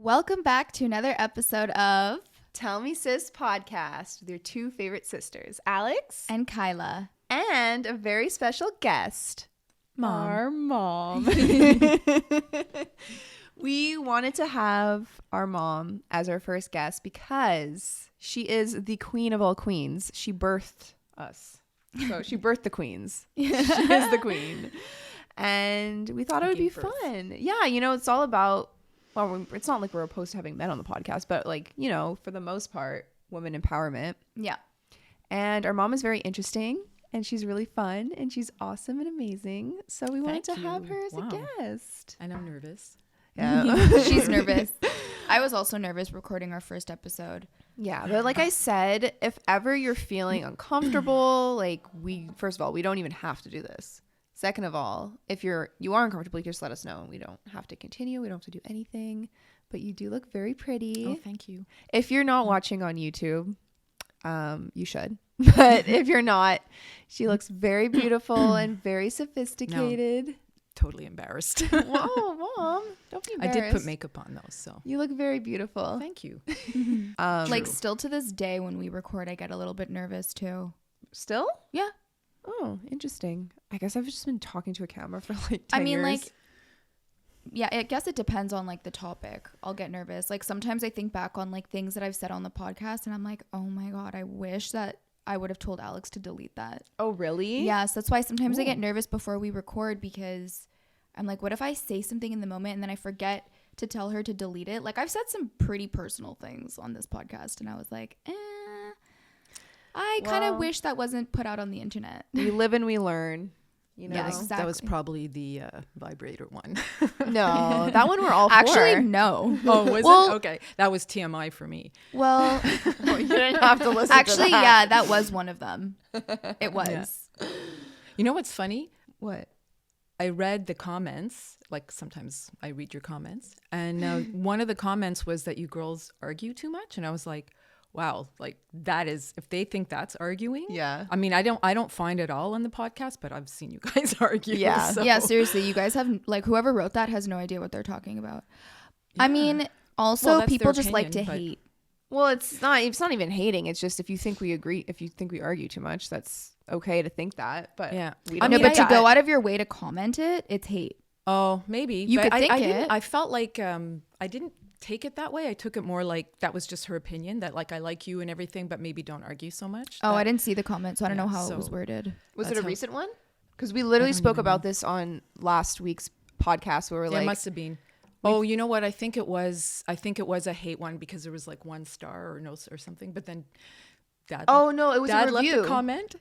Welcome back to another episode of Tell Me Sis podcast with your two favorite sisters, Alex and Kyla. And a very special guest, Mom. Our mom. We wanted to have our mom as our first guest because she is the queen of all queens. She birthed us. So she birthed the queens. She is the queen. And we thought it would be fun. Yeah, you know, it's all about, well, it's not like we're opposed to having men on the podcast, but like, you know, for the most part, women empowerment. Yeah. And our mom is very interesting and she's really fun and she's awesome and amazing. So we wanted to have her as a guest. And I'm nervous. Yeah. She's nervous. I was also nervous recording our first episode. Yeah, but like I said, if ever you're feeling uncomfortable, like first of all, we don't even have to do this. Second of all, if you are uncomfortable, you can just let us know. We don't have to continue. We don't have to do anything. But you do look very pretty. Oh, thank you. If you're not watching on YouTube, you should. But if you're not, she looks very beautiful and very sophisticated. No, totally embarrassed. Whoa, Mom. Don't be embarrassed. I did put makeup on though, so. You look very beautiful. Oh, thank you. Like still to this day when we record, I get a little bit nervous too. Still? Yeah. Oh, interesting. I guess I've just been talking to a camera for like 10 years. Like, yeah, I guess it depends on like the topic. I'll get nervous. Like sometimes I think back on like things that I've said on the podcast and I'm like, oh my God, I wish that I would have told Alex to delete that. Oh, really? Yes. That's why sometimes I get nervous before we record because I'm like, what if I say something in the moment and then I forget to tell her to delete it? Like I've said some pretty personal things on this podcast and I was like, I kind of wish that wasn't put out on the internet. We live and we learn. You know? Yeah, exactly. That was probably the vibrator one. No, that one we're all for. Actually, no. Oh, was it? Okay. That was TMI for me. Well, You didn't have to listen actually, to that. yeah, that was one of them. It was. Yeah. You know what's funny? What? I read the comments. Like sometimes I read your comments. And one of the comments was that you girls argue too much. And I was like, wow, like that is, if they think that's arguing. Yeah. I mean, I don't find it all on the podcast, but I've seen you guys argue. Yeah. So. Yeah, seriously, you guys have, like, whoever wrote that has no idea what they're talking about. Yeah. I mean, also, that's people their just like to opinion, hate. Well, it's not even hating. It's just if you think we agree, if you think we argue too much, that's okay to think that. But Yeah. we I don't know, but do to go that. out of your way to comment it, it's hate. Oh, maybe. You but could think didn't- it. I felt like I didn't take it that way. I took it more like that was just her opinion, that like I like you and everything, but maybe don't argue so much. Oh, That- I didn't see the comment, so I don't know how it so- was worded. Was it That's a how- recent one? Because we literally don't spoke even about know. this on last week's podcast where we're There like, must have been. Oh, you know what? I think it was a hate one because there was like 1 star or no or something. But then Dad. oh no, it was Dad a review. left a comment,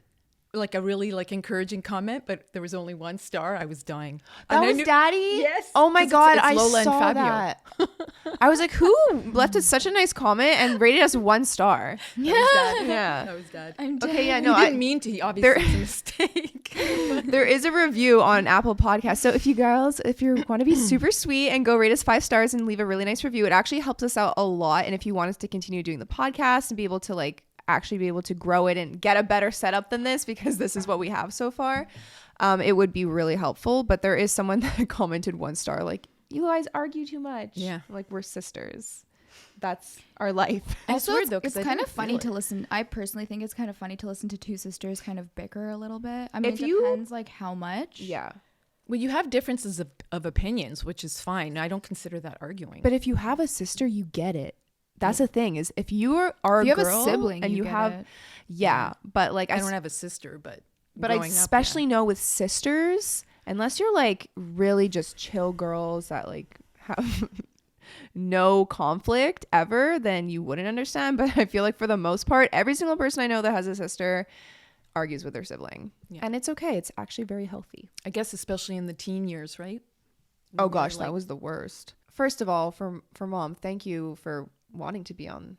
like a really like encouraging comment, but there was only 1 star. I was dying. That And I was knew- Daddy? Yes. Oh my 'cause God, it's I Lola and saw Fabio. that. I was like, who left us such a nice comment and rated us 1 star? That was Dad. Yeah. That was Dad. I'm Okay, yeah, No, no, he didn't mean to. He obviously it's a mistake. there is a review on Apple Podcasts. So if you girls, if you want to be super sweet and go rate us 5 stars and leave a really nice review, it actually helps us out a lot. And if you want us to continue doing the podcast and be able to like actually be able to grow it and get a better setup than this, because this is what we have so far, it would be really helpful. But there is someone that commented 1 star, like, you guys argue too much. Yeah. Like, we're sisters. That's our life. It's Also, weird, though, 'cause it's I kind didn't of funny feel to it. listen. I personally think it's kind of funny to listen to 2 sisters kind of bicker a little bit. I mean, If it you- depends like how much. Yeah. Well, you have differences of opinions, which is fine. I don't consider that arguing. But if you have a sister, you get it. That's the thing, is if you are a If you have girl a sibling, and you get have it. yeah, but like I don't have a sister, but I growing up, especially know with sisters, unless you're like really just chill girls that like have no conflict ever, then you wouldn't understand. But I feel like for the most part, every single person I know that has a sister argues with their sibling. Yeah. And it's okay. It's actually very healthy. I guess especially in the teen years, right? Oh When gosh, you're, that like- was the worst. First of all, for Mom, thank you for wanting to be on,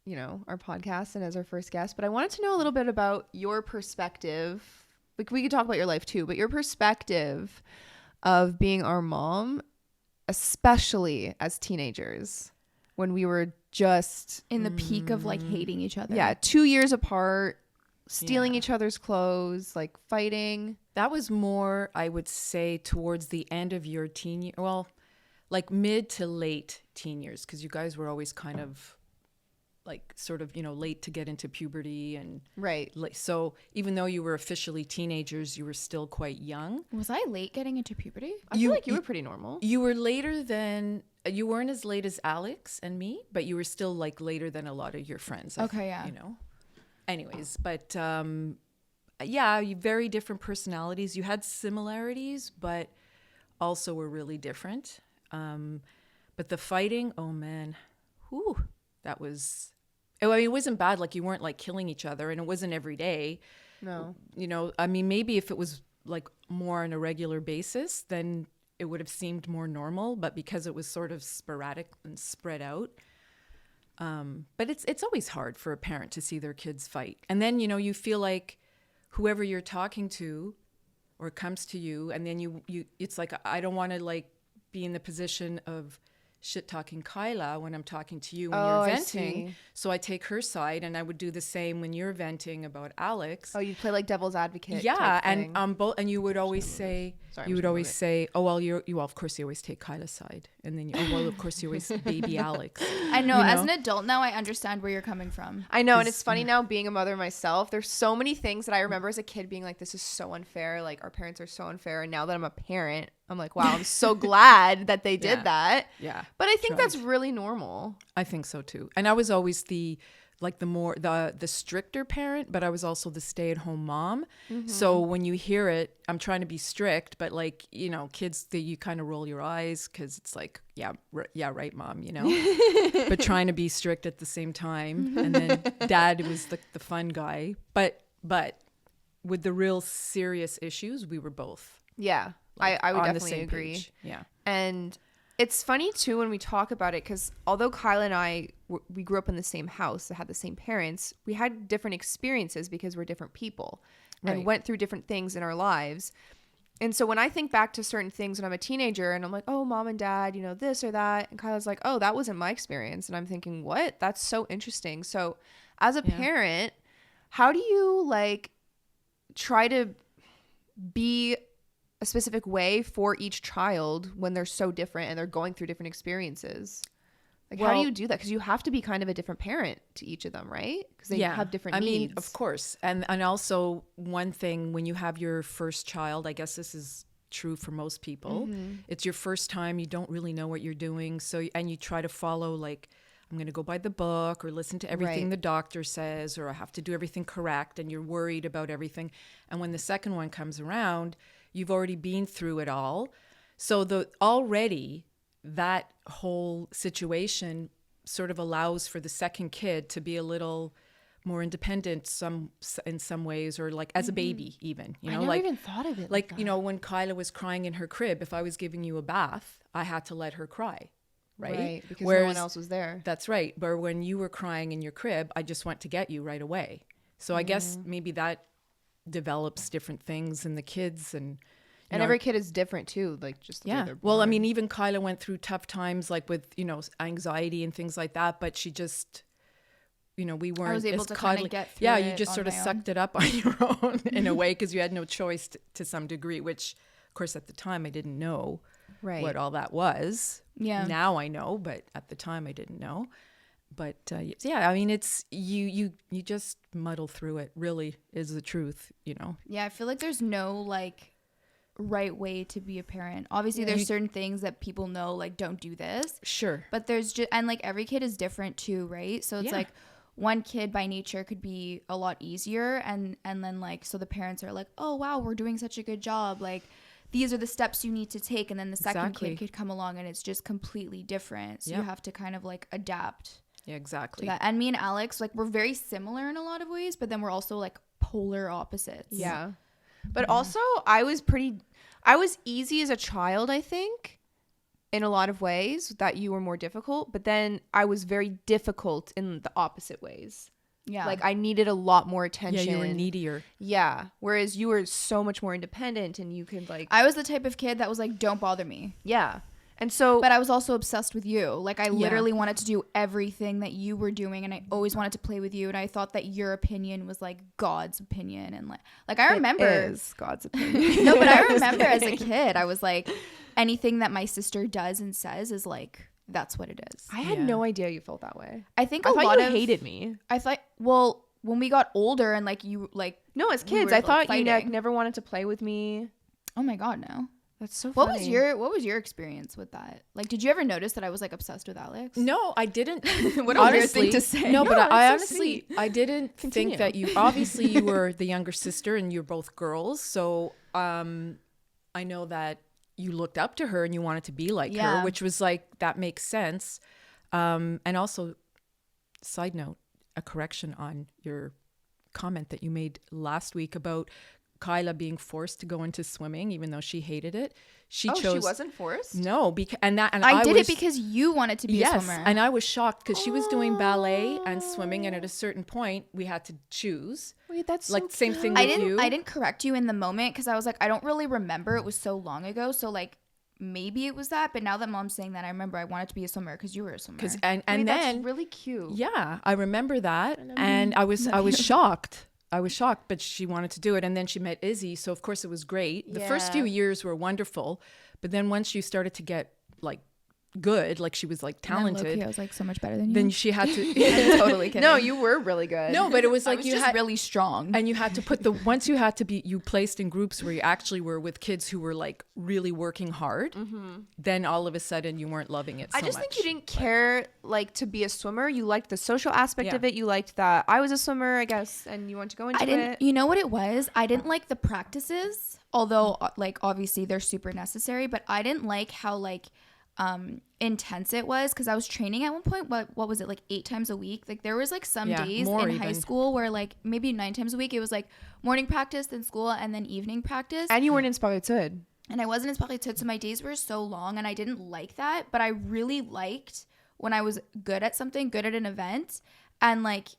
you know, our podcast and as our first guest. But I wanted to know a little bit about your perspective. Like, we could talk about your life too, but your perspective of being our mom, especially as teenagers, when we were just in the peak of like hating each other. 2 years apart, stealing Yeah. each other's clothes, like fighting. That was more, I would say, towards the end of your teen year. Well, like mid to late teen years, because you guys were always kind of like sort of, late to get into puberty and Right. so even though you were officially teenagers, you were still quite young. Was I late getting into puberty? I feel like you were pretty normal. You were later than, you weren't as late as Alex and me, but you were still like later than a lot of your friends. Okay, yeah. Anyways, but yeah, you very different personalities. You had similarities, but also were really different. But the fighting, oh man, whew, that was, I mean, it wasn't bad. Like you weren't like killing each other, and it wasn't every day. No. I mean, maybe if it was like more on a regular basis, then it would have seemed more normal. But because it was sort of sporadic and spread out, but it's always hard for a parent to see their kids fight. And then, you feel like whoever you're talking to or comes to you, and then you it's like, I don't want to like be in the position of shit talking Kyla when I'm talking to you when you're venting. So I take her side, and I would do the same when you're venting about Alex. Oh, you'd play like devil's advocate. Yeah, type thing. and you would always say, oh well, of course you always take Kyla's side, and then of course you always baby Alex. I know. As an adult now, I understand where you're coming from. I know, and it's funny now being a mother myself. There's so many things that I remember as a kid being like, this is so unfair. Like our parents are so unfair, and now that I'm a parent, I'm like, wow, I'm so glad that they did that. Yeah. But I think that's really normal. I think so too. And I was always the stricter parent, but I was also the stay-at-home mom. Mm-hmm. So when you hear it, I'm trying to be strict, but like, kids, you kind of roll your eyes because it's like, yeah, right, mom, but trying to be strict at the same time. And then dad was the fun guy, but with the real serious issues, we were both. Yeah. I would definitely agree. Page. Yeah. And it's funny too when we talk about it, because although Kyla and I, we grew up in the same house that had the same parents, we had different experiences because we're different people and went through different things in our lives. And so when I think back to certain things when I'm a teenager and I'm like, oh, mom and dad, this or that. And Kyla's like, oh, that wasn't my experience. And I'm thinking, what? That's so interesting. So as a parent, how do you like try to be a specific way for each child when they're so different and they're going through different experiences? Like, how do you do that? Because you have to be kind of a different parent to each of them, right? Because they have different needs. I mean, of course. And also one thing, when you have your first child, I guess this is true for most people. Mm-hmm. It's your first time. You don't really know what you're doing. And you try to follow, like, I'm going to go by the book or listen to everything the doctor says, or I have to do everything correct. And you're worried about everything. And when the second one comes around, you've already been through it all. So already that whole situation sort of allows for the second kid to be a little more independent in some ways, or like as a baby even. I never even thought of it like that. When Kyla was crying in her crib, if I was giving you a bath, I had to let her cry. Right? Because no one else was there. That's right. But when you were crying in your crib, I just went to get you right away. So I guess maybe that develops different things in the kids, and every kid is different too, like just well, I mean, even Kyla went through tough times, like with anxiety and things like that, but she just we weren't, I was able to kind of get through you just sort of sucked it up on your own in a way, because you had no choice to some degree, which of course at the time I didn't know what all that was. Now I know, but at the time I didn't know. But I mean, it's you just muddle through it, really is the truth. I feel like there's no like right way to be a parent. Obviously there's certain things that people know, like, don't do this, sure, but there's just, and like every kid is different too, right? So it's like one kid by nature could be a lot easier, and then like, so the parents are like, oh wow, we're doing such a good job, like these are the steps you need to take, and then the second kid could come along and it's just completely different, so you have to kind of like adapt. Yeah, exactly. To that. And me and Alex, like, we're very similar in a lot of ways, but then we're also like polar opposites. Yeah. But also I was easy as a child, I think, in a lot of ways that you were more difficult, but then I was very difficult in the opposite ways. Yeah. Like I needed a lot more attention. Yeah, you were needier. Yeah. Whereas you were so much more independent, and you could like, I was the type of kid that was like, don't bother me. Yeah. And so, but I was also obsessed with you. Like I literally wanted to do everything that you were doing, and I always wanted to play with you, and I thought that your opinion was like God's opinion, and like I remember it is God's opinion. no, but I remember as a kid, I was like, anything that my sister does and says is like, that's what it is. I had no idea you felt that way. I think I a thought lot you of hated me. I thought, well, when we got older and like you like No, as we kids, were, I thought you fighting. never wanted to play with me. Oh my God, no. That's so What funny. was your experience with that? Like, did you ever notice that I was like obsessed with Alex? No, I didn't. What a weird thing to say. No, but No, I it's so honestly, sweet. I didn't Continue. think that you. Obviously, you were the younger sister, and you're both girls. So, I know that you looked up to her and you wanted to be like her, which was like that makes sense. And also, side note, a correction on your comment that you made last week about Kyla being forced to go into swimming, even though she hated it. She chose. She wasn't forced? No, because I did it because you wanted to be a swimmer. and I was shocked because she was doing ballet and swimming, and at a certain point we had to choose. Wait, that's like so same thing cute. with you. I didn't correct you in the moment because I was like, I don't really remember. It was so long ago. So like maybe it was that. But now that Mom's saying that, I remember I wanted to be a swimmer because you were a swimmer. And Wait, then that's really cute. yeah, I remember that, and I was shocked. I was shocked, but she wanted to do it, and then she met Izzy, so of course it was great. The first few years were wonderful, but then once you started to get like good, like she was like talented, low-key, I was like so much better than you. then she had to. I'm totally kidding. No, you were really good. No, but it was like was you just had really strong. and you had to put once you had to be you placed in groups where you actually were with kids who were like really working hard. Then all of a sudden you weren't loving it. So I just much. think you didn't care like to be a swimmer. You liked the social aspect Yeah. of it. You liked that I was a swimmer, I guess, and you wanted to go into I didn't. it. You know what it was? I didn't like the practices, although like obviously they're super necessary. But I didn't like how like intense it was because I was training at one point. What was it, like 8 times a week? Like there was like some days more in high even. school where like maybe 9 times a week it was like morning practice, then school, and then evening practice. And you weren't inspired to. And I wasn't inspired, so my days were so long, and I didn't like that. But I really liked when I was good at something, good at an event, and like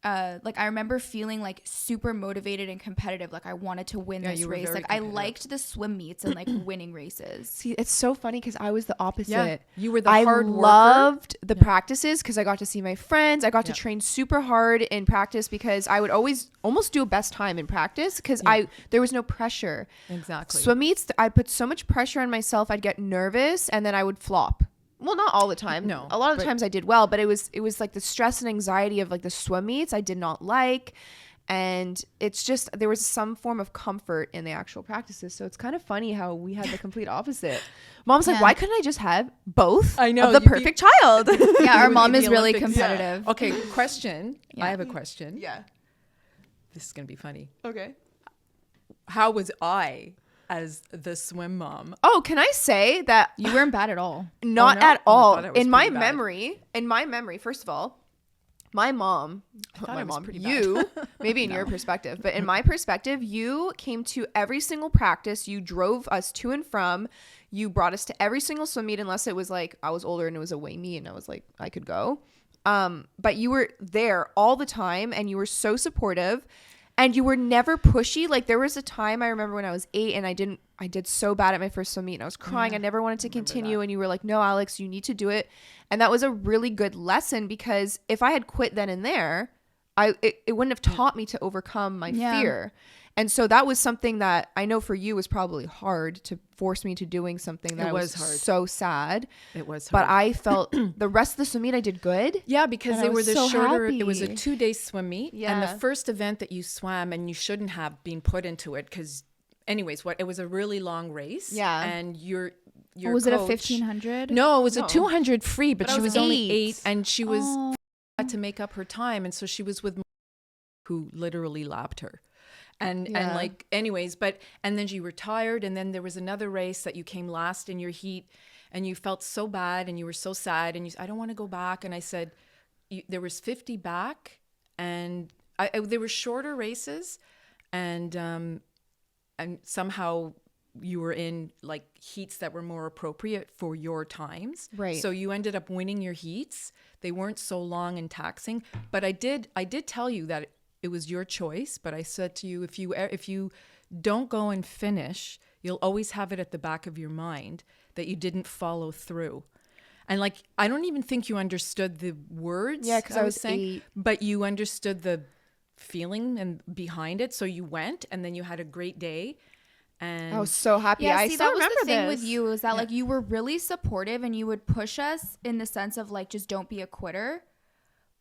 I remember feeling like super motivated and competitive. Like I wanted to win this you were race. very Like I competitive. liked the swim meets and like winning races. See, it's so funny because I was the opposite. Yeah, you were the I hard worker. loved the practices because I got to see my friends. I got to train super hard in practice because I would always almost do a best time in practice because there was no pressure. Exactly. Swim meets, I put so much pressure on myself. I'd get nervous and then I would flop. Well, not all the time. No, a lot of the but- times I did well, but it was like the stress and anxiety of like the swim meets I did not like. And it's just, there was some form of comfort in the actual practices. So it's kind of funny how we had the complete opposite. Mom's like, Yeah. why couldn't I just have both I know, of the you'd be- perfect child? Yeah, our would mom be is the really Olympics. Yeah. competitive. Okay, question. Yeah. I have a question. Yeah. This is gonna be funny. Okay. How was I as the swim mom? Oh, can I say that You weren't bad at all. not Oh, no? at Oh, I all. thought it was In my pretty bad. memory, first of all, my mom, thought my it was mom, pretty bad. you, maybe in your perspective, but in my perspective, you came to every single practice. You drove us to and from. You brought us to every single swim meet, unless it was like I was older and it was away meet and I was like, I could go. But you were there all the time and you were so supportive and you were never pushy. Like there was a time I remember when I was 8 and I did so bad at my first swim meet and I was crying. I never wanted to continue. And you were like, no, Alex, you need to do it. And that was a really good lesson because if I had quit then and there, it wouldn't have taught me to overcome my fear. And so that was something that I know for you was probably hard to force me to doing something that It I was was hard. so sad. It was But hard. I felt the rest of the swim meet I did good. Yeah, because And I they were was the so shorter. It was a happy. 2-day swim meet, and Yeah. the first event that you swam, and you shouldn't have been put into it because, anyways, it was a really long race. Yeah. and your Was it a coach- 1500? No, it was No. a 200 free, but I she was was only 8. 8, and she was Oh. had to make up her time, and so she was with who literally lapped her. And Yeah. like anyways, and then you were tired, and then there was another race that you came last in your heat, and you felt so bad and you were so sad, and you said, I don't want to go back. And I said, there was 50 back, and there were shorter races, and somehow you were in like heats that were more appropriate for your times. Right. So you ended up winning your heats. They weren't so long and taxing, but I did tell you that it was your choice, but I said to you, if you don't go and finish, you'll always have it at the back of your mind that you didn't follow through. And like, I don't even think you understood the words. Yeah, because I was saying, 8. but you understood the feeling and behind it. So you went, and then you had a great day. And I was so happy. Yeah, I see, still that was remember the thing this. with you, is that like you were really supportive and you would push us in the sense of like, just don't be a quitter.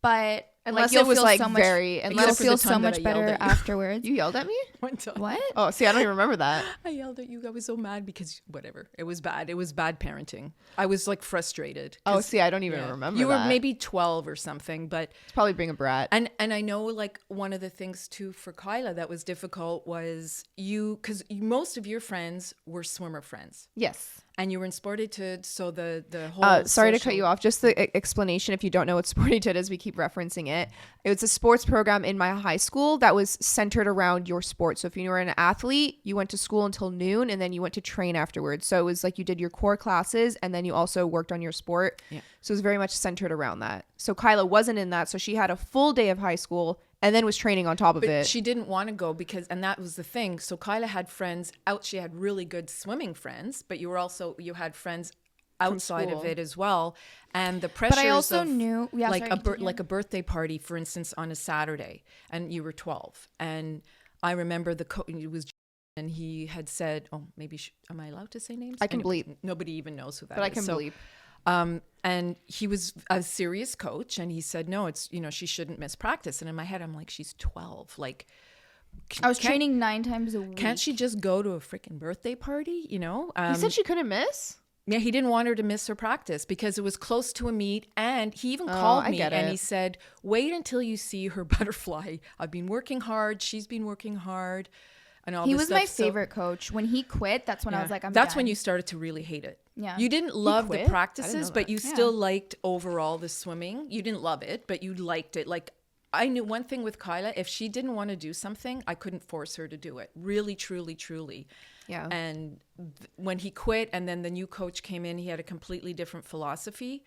But Unless like, you'll it was feel like so much, very, you'll unless for the feel so time that much I yelled better at you. afterwards. you yelled at me. one time. What? Oh, see, I don't even remember that. I yelled at you. I was so mad because whatever. It was bad. It was bad parenting. I was like frustrated. Oh, 'cause, see, I don't even yeah, remember you that. were maybe 12 or something, but It's probably being a brat. and I know like one of the things too for Kyla that was difficult was because most of your friends were swimmer friends. Yes. And you were in Sportitude, so the whole Sorry to cut social- you off. Just the explanation, if you don't know what Sportitude is, we keep referencing it. It was a sports program in my high school that was centered around your sport. So if you were an athlete, you went to school until noon, and then you went to train afterwards. So it was like you did your core classes, and then you also worked on your sport. Yeah. So it was very much centered around that. So Kyla wasn't in that. So she had a full day of high school and then was training on top of But it. she didn't want to go and that was the thing. So Kyla had friends out. She had really good swimming friends, but you had friends outside of school. it as well. And the pressures also of knew- yeah, like sorry, a continue. like a birthday party, for instance, on a Saturday, and you were 12. And I remember it was, and he had said, "Oh, maybe am I allowed to say names? I can Anyway, bleep. Nobody even knows who that is. But I can So, bleep. and he was a serious coach, and he said, no, it's, she shouldn't miss practice. And in my head, I'm like, she's 12. Like, I was training 9 times a week. can't she just go to a freaking birthday party? You said she couldn't miss? Yeah, he didn't want her to miss her practice because it was close to a meet. And he even called I me get and it. he said, wait until you see her butterfly. I've been working hard. She's been working hard. And all He this was stuff. my So- favorite coach. When he quit, that's when I yeah. was like, That's when done. you started to really hate it. Yeah. You didn't love quit? I the didn't practices, know but that. you Yeah. still liked overall the swimming. You didn't love it, but you liked it. Like, I knew one thing with Kyla, if she didn't want to do something, I couldn't force her to do it. Really, truly, truly. Yeah. And when he quit and then the new coach came in, he had a completely different philosophy.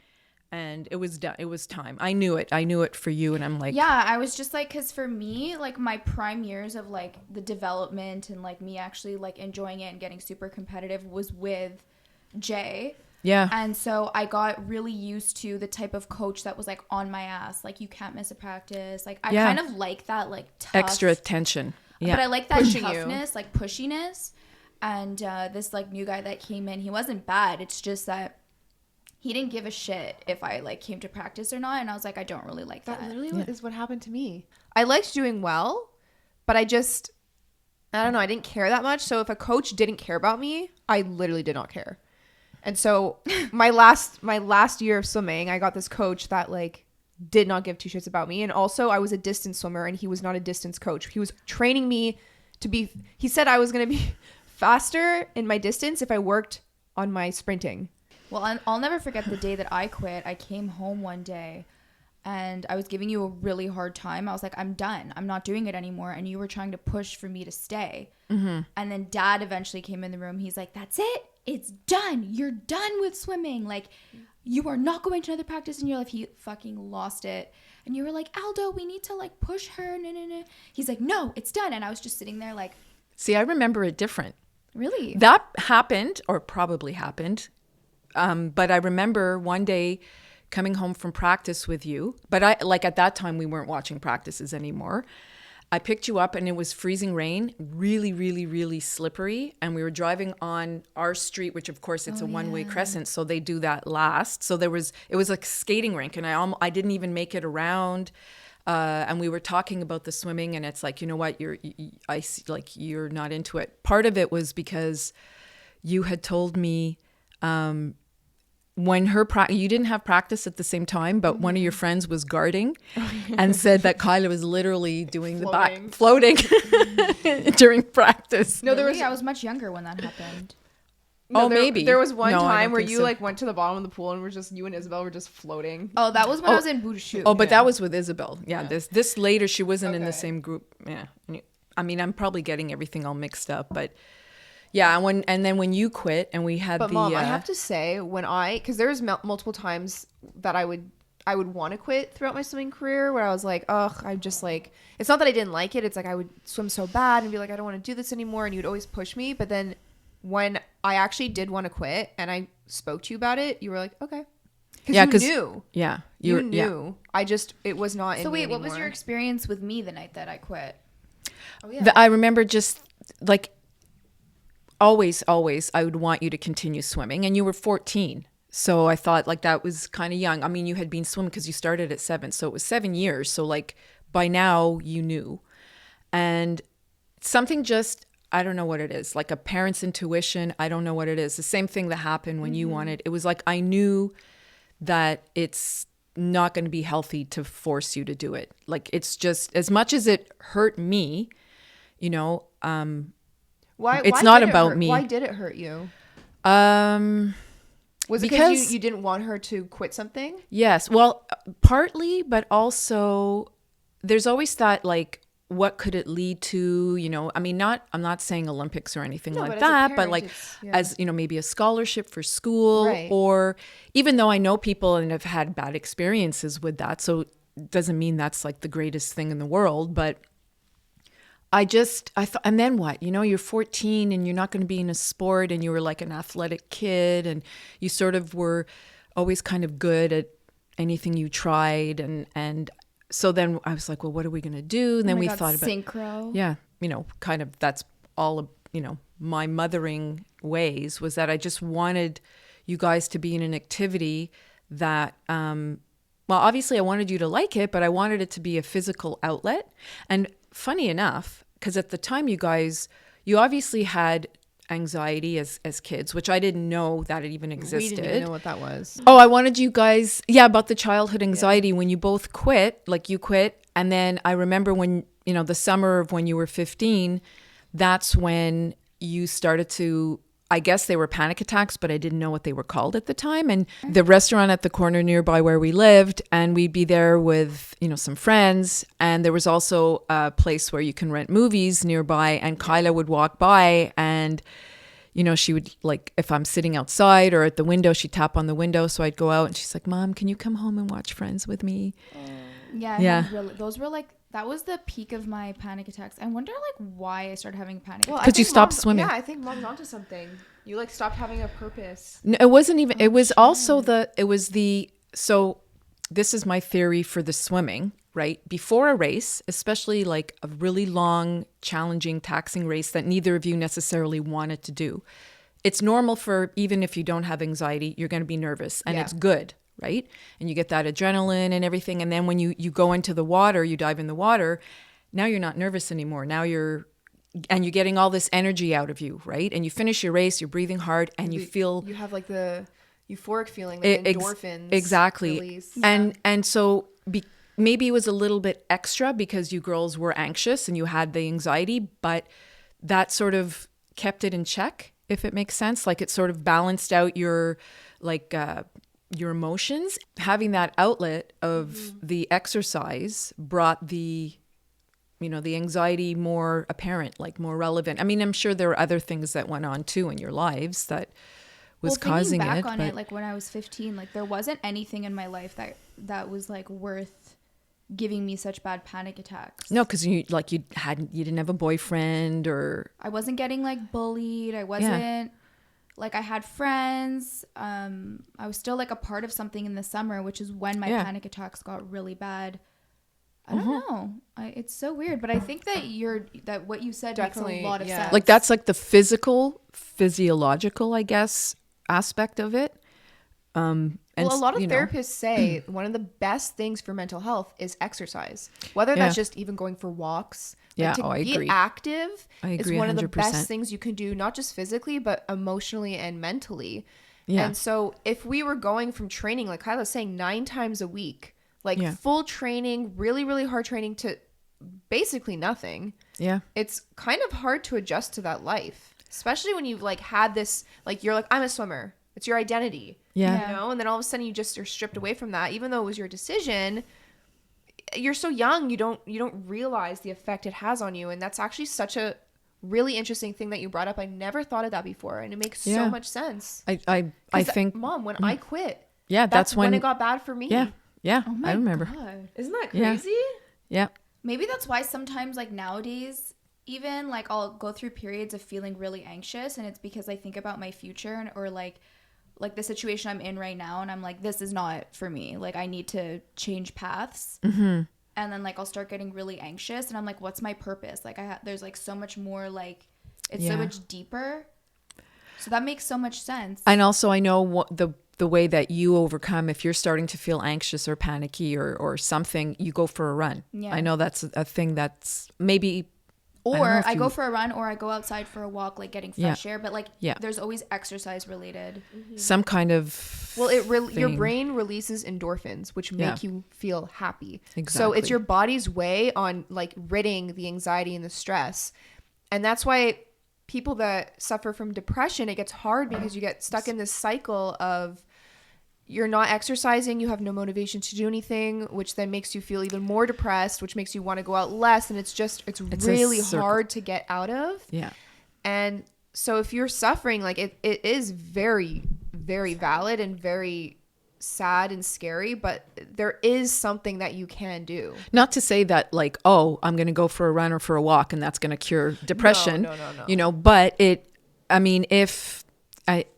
And it was done. It was time. I knew it. I knew it for you. And I'm like, Yeah, I was just like, because for me, like my prime years of like the development and like me actually like enjoying it and getting super competitive was with Jay. yeah. And so I got really used to the type of coach that was like on my ass. Like, you can't miss a practice. Like, I Yeah. kind of like that, like tough. Extra attention. Yeah. But I like that Pushing you. toughness, like pushiness. And this like new guy that came in, he wasn't bad. It's just that he didn't give a shit if I like came to practice or not. And I was like, I don't really like that. That literally is what happened to me. I liked doing well, but I don't know, I didn't care that much. So if a coach didn't care about me, I literally did not care. And so my last year of swimming, I got this coach that like did not give two shits about me. And also I was a distance swimmer and he was not a distance coach. He was training me he said I was going to be faster in my distance if I worked on my sprinting. Well, I'll never forget the day that I quit. I came home one day and I was giving you a really hard time. I was like, I'm done. I'm not doing it anymore. And you were trying to push for me to stay. Mm-hmm. And then Dad eventually came in the room. He's like, that's it. It's done. You're done with swimming. Like, you are not going to another practice in your life. He fucking lost it. And you were like, Aldo, we need to like push her. No. He's like, no, it's done. And I was just sitting there like, See, I remember it different. really? That happened, or probably happened. But I remember one day coming home from practice with you. But at that time, we weren't watching practices anymore. I picked you up and it was freezing rain, really, really, really slippery. And we were driving on our street, which of course it's a one-way crescent. So they do that last. So it was like a skating rink and I didn't even make it around. And we were talking about the swimming and it's like, you know what, I see, like, you're not into it. Part of it was because you had told me, when you didn't have practice at the same time, but one of your friends was guarding and said that Kyla was literally doing floating during practice. No, there was Really? I was much younger when that happened. No, there, maybe. there was one No, I time don't where think you so. like went to the bottom of the pool and you and Isabel were just floating. Oh, that was when I was in Budapest. Oh, but that was with Isabel. Yeah, this later, she wasn't in the Okay. same group. Yeah. I mean, I'm probably getting everything all mixed up, but yeah. And then when you quit and we had But Mom, I have to say because there was multiple times that I would want to quit throughout my swimming career where I was like, ugh, I'm just like, it's not that I didn't like it. It's like I would swim so bad and be like, I don't want to do this anymore. And you'd always push me. But then when I actually did want to quit and I spoke to you about it, you were like, okay. Yeah, Because you knew. Yeah. You knew. It was not in So me wait, anymore. what was your experience with me the night that I quit? Oh, yeah. I remember just like always I would want you to continue swimming, and you were 14. So I thought like that was kind of young. I mean, you had been swimming because you started at 7. So it was 7 years. So like by now you knew. And something just, I don't know what it is, like a parent's intuition. I don't know what it is. The same thing that happened when you wanted. It was like I knew that it's not going to be healthy to force you to do it. Like it's just, as much as it hurt me, you know, it's not about me. Why did it hurt you? Was it because you didn't want her to quit something? Yes. Well, partly, but also there's always that, like, what could it lead to? You know, I mean, I'm not saying Olympics or anything like that, but like as, you know, maybe a scholarship for school, right. Or even though I know people and have had bad experiences with that. So it doesn't mean that's like the greatest thing in the world, but I thought, and then what? You know, you're 14 and you're not going to be in a sport, and you were like an athletic kid, and you sort of were always kind of good at anything you tried. And so then I was like, well, what are we going to do? And then we thought about synchro. Yeah, you know, kind of that's all of, you know, my mothering ways was that I just wanted you guys to be in an activity that, well, obviously I wanted you to like it, but I wanted it to be a physical outlet. And funny enough, because at the time you obviously had anxiety as kids, which I didn't know that it even existed. We didn't even know what that was. Oh, I wanted you guys, about the childhood anxiety when you both quit, like you quit. And then I remember when, you know, the summer of when you were 15, that's when you started to, I guess they were panic attacks, but I didn't know what they were called at the time. And the restaurant at the corner nearby where we lived, and we'd be there with, you know, some friends. And there was also a place where you can rent movies nearby. And Kyla would walk by, and, you know, she would, like, if I'm sitting outside or at the window, she'd tap on the window. So I'd go out and she's like, Mom, can you come home and watch Friends with me? Yeah. Those were like, that was the peak of my panic attacks. I wonder like why I started having panic attacks. Because you stopped swimming. Yeah, I think Mom's onto something. You like stopped having a purpose. No, it wasn't even, it was also so this is my theory for the swimming, right? Before a race, especially like a really long, challenging, taxing race that neither of you necessarily wanted to do. It's normal for, even if you don't have anxiety, you're going to be nervous, and it's good. Right? And you get that adrenaline and everything. And then when you go into the water, you dive in the water, now you're not nervous anymore. Now you're getting all this energy out of you, right? And you finish your race, you're breathing hard, and you have like the euphoric feeling, like endorphins. Exactly. Release. And so maybe it was a little bit extra because you girls were anxious and you had the anxiety, but that sort of kept it in check, if it makes sense. Like it sort of balanced out your, like, your emotions. Having that outlet of the exercise brought the, you know, the anxiety more apparent, like more relevant. I mean, I'm sure there are other things that went on too in your lives that was causing it. Thinking back on it, like when I was 15, like there wasn't anything in my life that was like worth giving me such bad panic attacks. No, because you didn't have a boyfriend, or I wasn't getting like bullied. I wasn't. Like I had friends. I was still like a part of something in the summer, which is when my panic attacks got really bad. I don't know. It's so weird, but I think that what you said makes a lot of sense. Like that's like the physiological, I guess, aspect of it. And a lot of therapists say one of the best things for mental health is exercise. Whether that's just even going for walks. Yeah, like I agree. Active is one 100%. Of the best things you can do, not just physically, but emotionally and mentally. Yeah. And so if we were going from training, like Kyla was saying, 9 times a week, like full training, really, really hard training, to basically nothing. Yeah. It's kind of hard to adjust to that life, especially when you've like had this, like you're like, I'm a swimmer. It's your identity. Yeah. You know, and then all of a sudden you just are stripped away from that, even though it was your decision. You're so young, you don't realize the effect it has on you. And that's actually such a really interesting thing that you brought up. I never thought of that before, and it makes so much sense. I think, Mom, when I quit, that's when it got bad for me. Yeah. Oh my I remember. God. Isn't that crazy? Yeah. Maybe that's why sometimes like nowadays even like I'll go through periods of feeling really anxious, and it's because I think about my future or like the situation I'm in right now, and I'm like, this is not for me. Like I need to change paths. Mm-hmm. And then like I'll start getting really anxious, and I'm like, what's my purpose? Like there's like so much more, like it's so much deeper. So that makes so much sense. And also I know what the way that you overcome if you're starting to feel anxious or panicky or something, you go for a run. Yeah. I know that's a thing that's maybe... Or I go for a run, or I go outside for a walk, like getting fresh air. But like, there's always exercise related. Mm-hmm. Some kind of your brain releases endorphins, which make you feel happy. Exactly. So it's your body's way on like ridding the anxiety and the stress, and that's why people that suffer from depression, it gets hard because you get stuck in this cycle of you're not exercising, you have no motivation to do anything, which then makes you feel even more depressed, which makes you want to go out less. And it's really hard to get out of. Yeah. And so if you're suffering, like it is very, very valid and very sad and scary, but there is something that you can do. Not to say that like, oh, I'm going to go for a run or for a walk and that's going to cure depression, No. But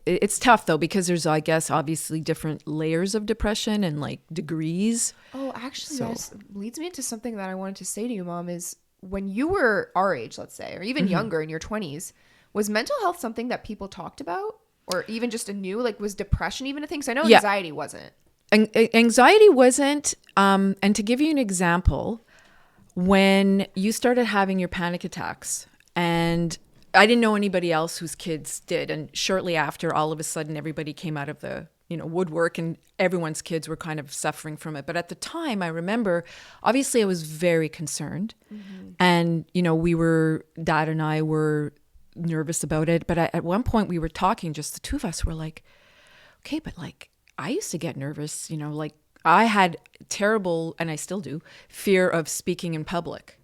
it's tough though, because there's, I guess, obviously different layers of depression and like degrees. Oh, actually, that leads me into something that I wanted to say to you, Mom, is when you were our age, let's say, or even younger in your 20s, was mental health something that people talked about, or even just like was depression even a thing? Because I know anxiety wasn't. Anxiety wasn't. And to give you an example, when you started having your panic attacks, and I didn't know anybody else whose kids did. And shortly after, all of a sudden, everybody came out of the woodwork, and everyone's kids were kind of suffering from it. But at the time, I remember, obviously, I was very concerned. Mm-hmm. And, Dad and I were nervous about it. But at one point, we were talking, just the two of us were like, okay, but like, I used to get nervous, like I had terrible, and I still do, fear of speaking in public.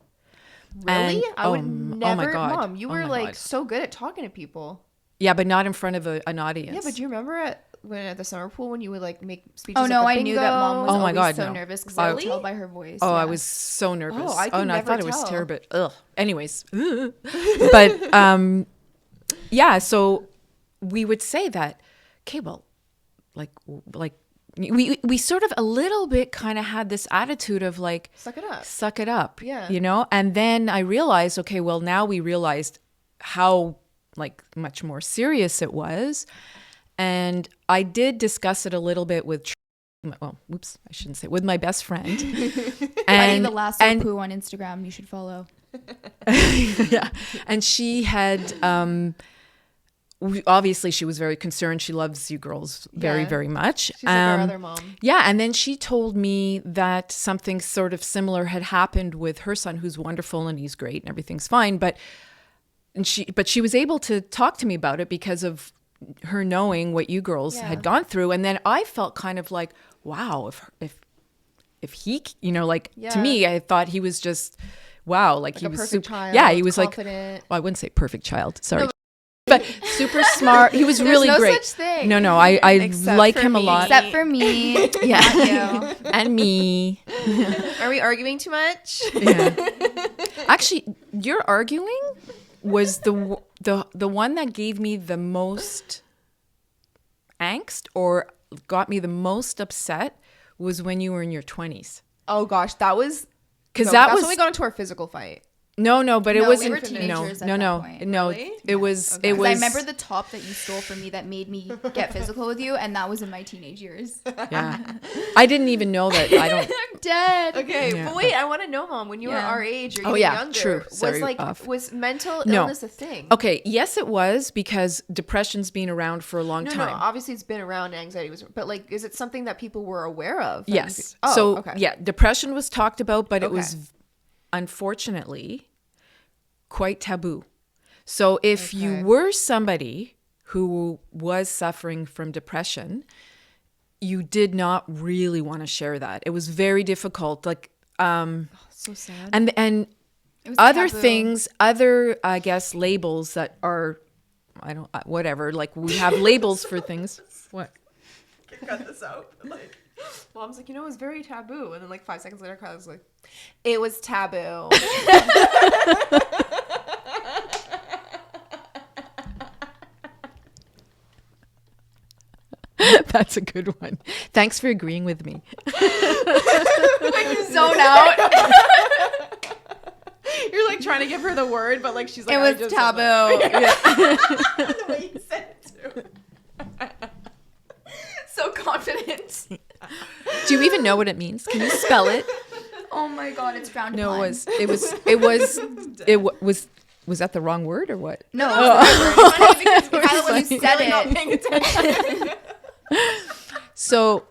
Really? I would never. Oh my God. Mom, you were so good at talking to people. Yeah, but not in front of an audience. Yeah, but do you remember at the summer pool when you would like make speeches? Oh no, I knew that Mom was always so no. nervous because I could tell by her voice. Oh, yeah. I was so nervous. Oh, I thought it was terrible. Ugh. Anyways, but yeah, so we would say that, okay, well, like we sort of a little bit kind of had this attitude of like, suck it up, yeah, and then I realized, okay, well, now we realized how like much more serious it was, and I did discuss it a little bit with with my best friend. And the last poo on Instagram, you should follow. Yeah, and she had obviously she was very concerned. She loves you girls very, very much. She's like our other mom. Yeah. And then she told me that something sort of similar had happened with her son, who's wonderful and he's great and everything's fine. But she was able to talk to me about it because of her knowing what you girls had gone through. And then I felt kind of like, wow, if he, to me, I thought he was just, wow. Like he was super, child, he was confident. Like, well, I wouldn't say perfect child. Sorry. No, but super smart. He was really great. There's no such thing. No, I like him a lot. Except for me. Yeah. And me. Are we arguing too much? Yeah. Actually, your arguing was the one that gave me the most angst or got me the most upset was when you were in your 20s. Oh gosh, that was that's when we got into our physical fight. No, but it wasn't. We were teenagers at that point. No. Really? It was. Okay. It was. I remember the top that you stole from me that made me get physical with you, and that was in my teenage years. Yeah, I didn't even know that. I don't. I'm dead. Okay, but wait, I want to know, Mom. When you were our age or even younger, true. Sorry, was mental illness a thing? Okay, yes, it was because depression's been around for a long time. No, obviously it's been around. Anxiety was, but like, is it something that people were aware of? Yes. Okay. Yeah, depression was talked about, but it was unfortunately quite taboo. So if you were somebody who was suffering from depression, you did not really want to share that. It was very difficult. Like, so sad. And other taboo. Things, other, I guess, labels that are, whatever. Like we have labels for things. What? Cut this out. Like, Mom's like, it was very taboo. And then like 5 seconds later, Kyla's like, it was taboo. That's a good one. Thanks for agreeing with me. When you zone out. You're like trying to give her the word, but like she's like, It I was just taboo. The way you said it too. So confident. Do you even know what it means? Can you spell it? Oh my god, it's frowned No, upon. was that the wrong word or what? No, it was the right word. It's funny because Kyla, when you said Really not it. paying attention. So,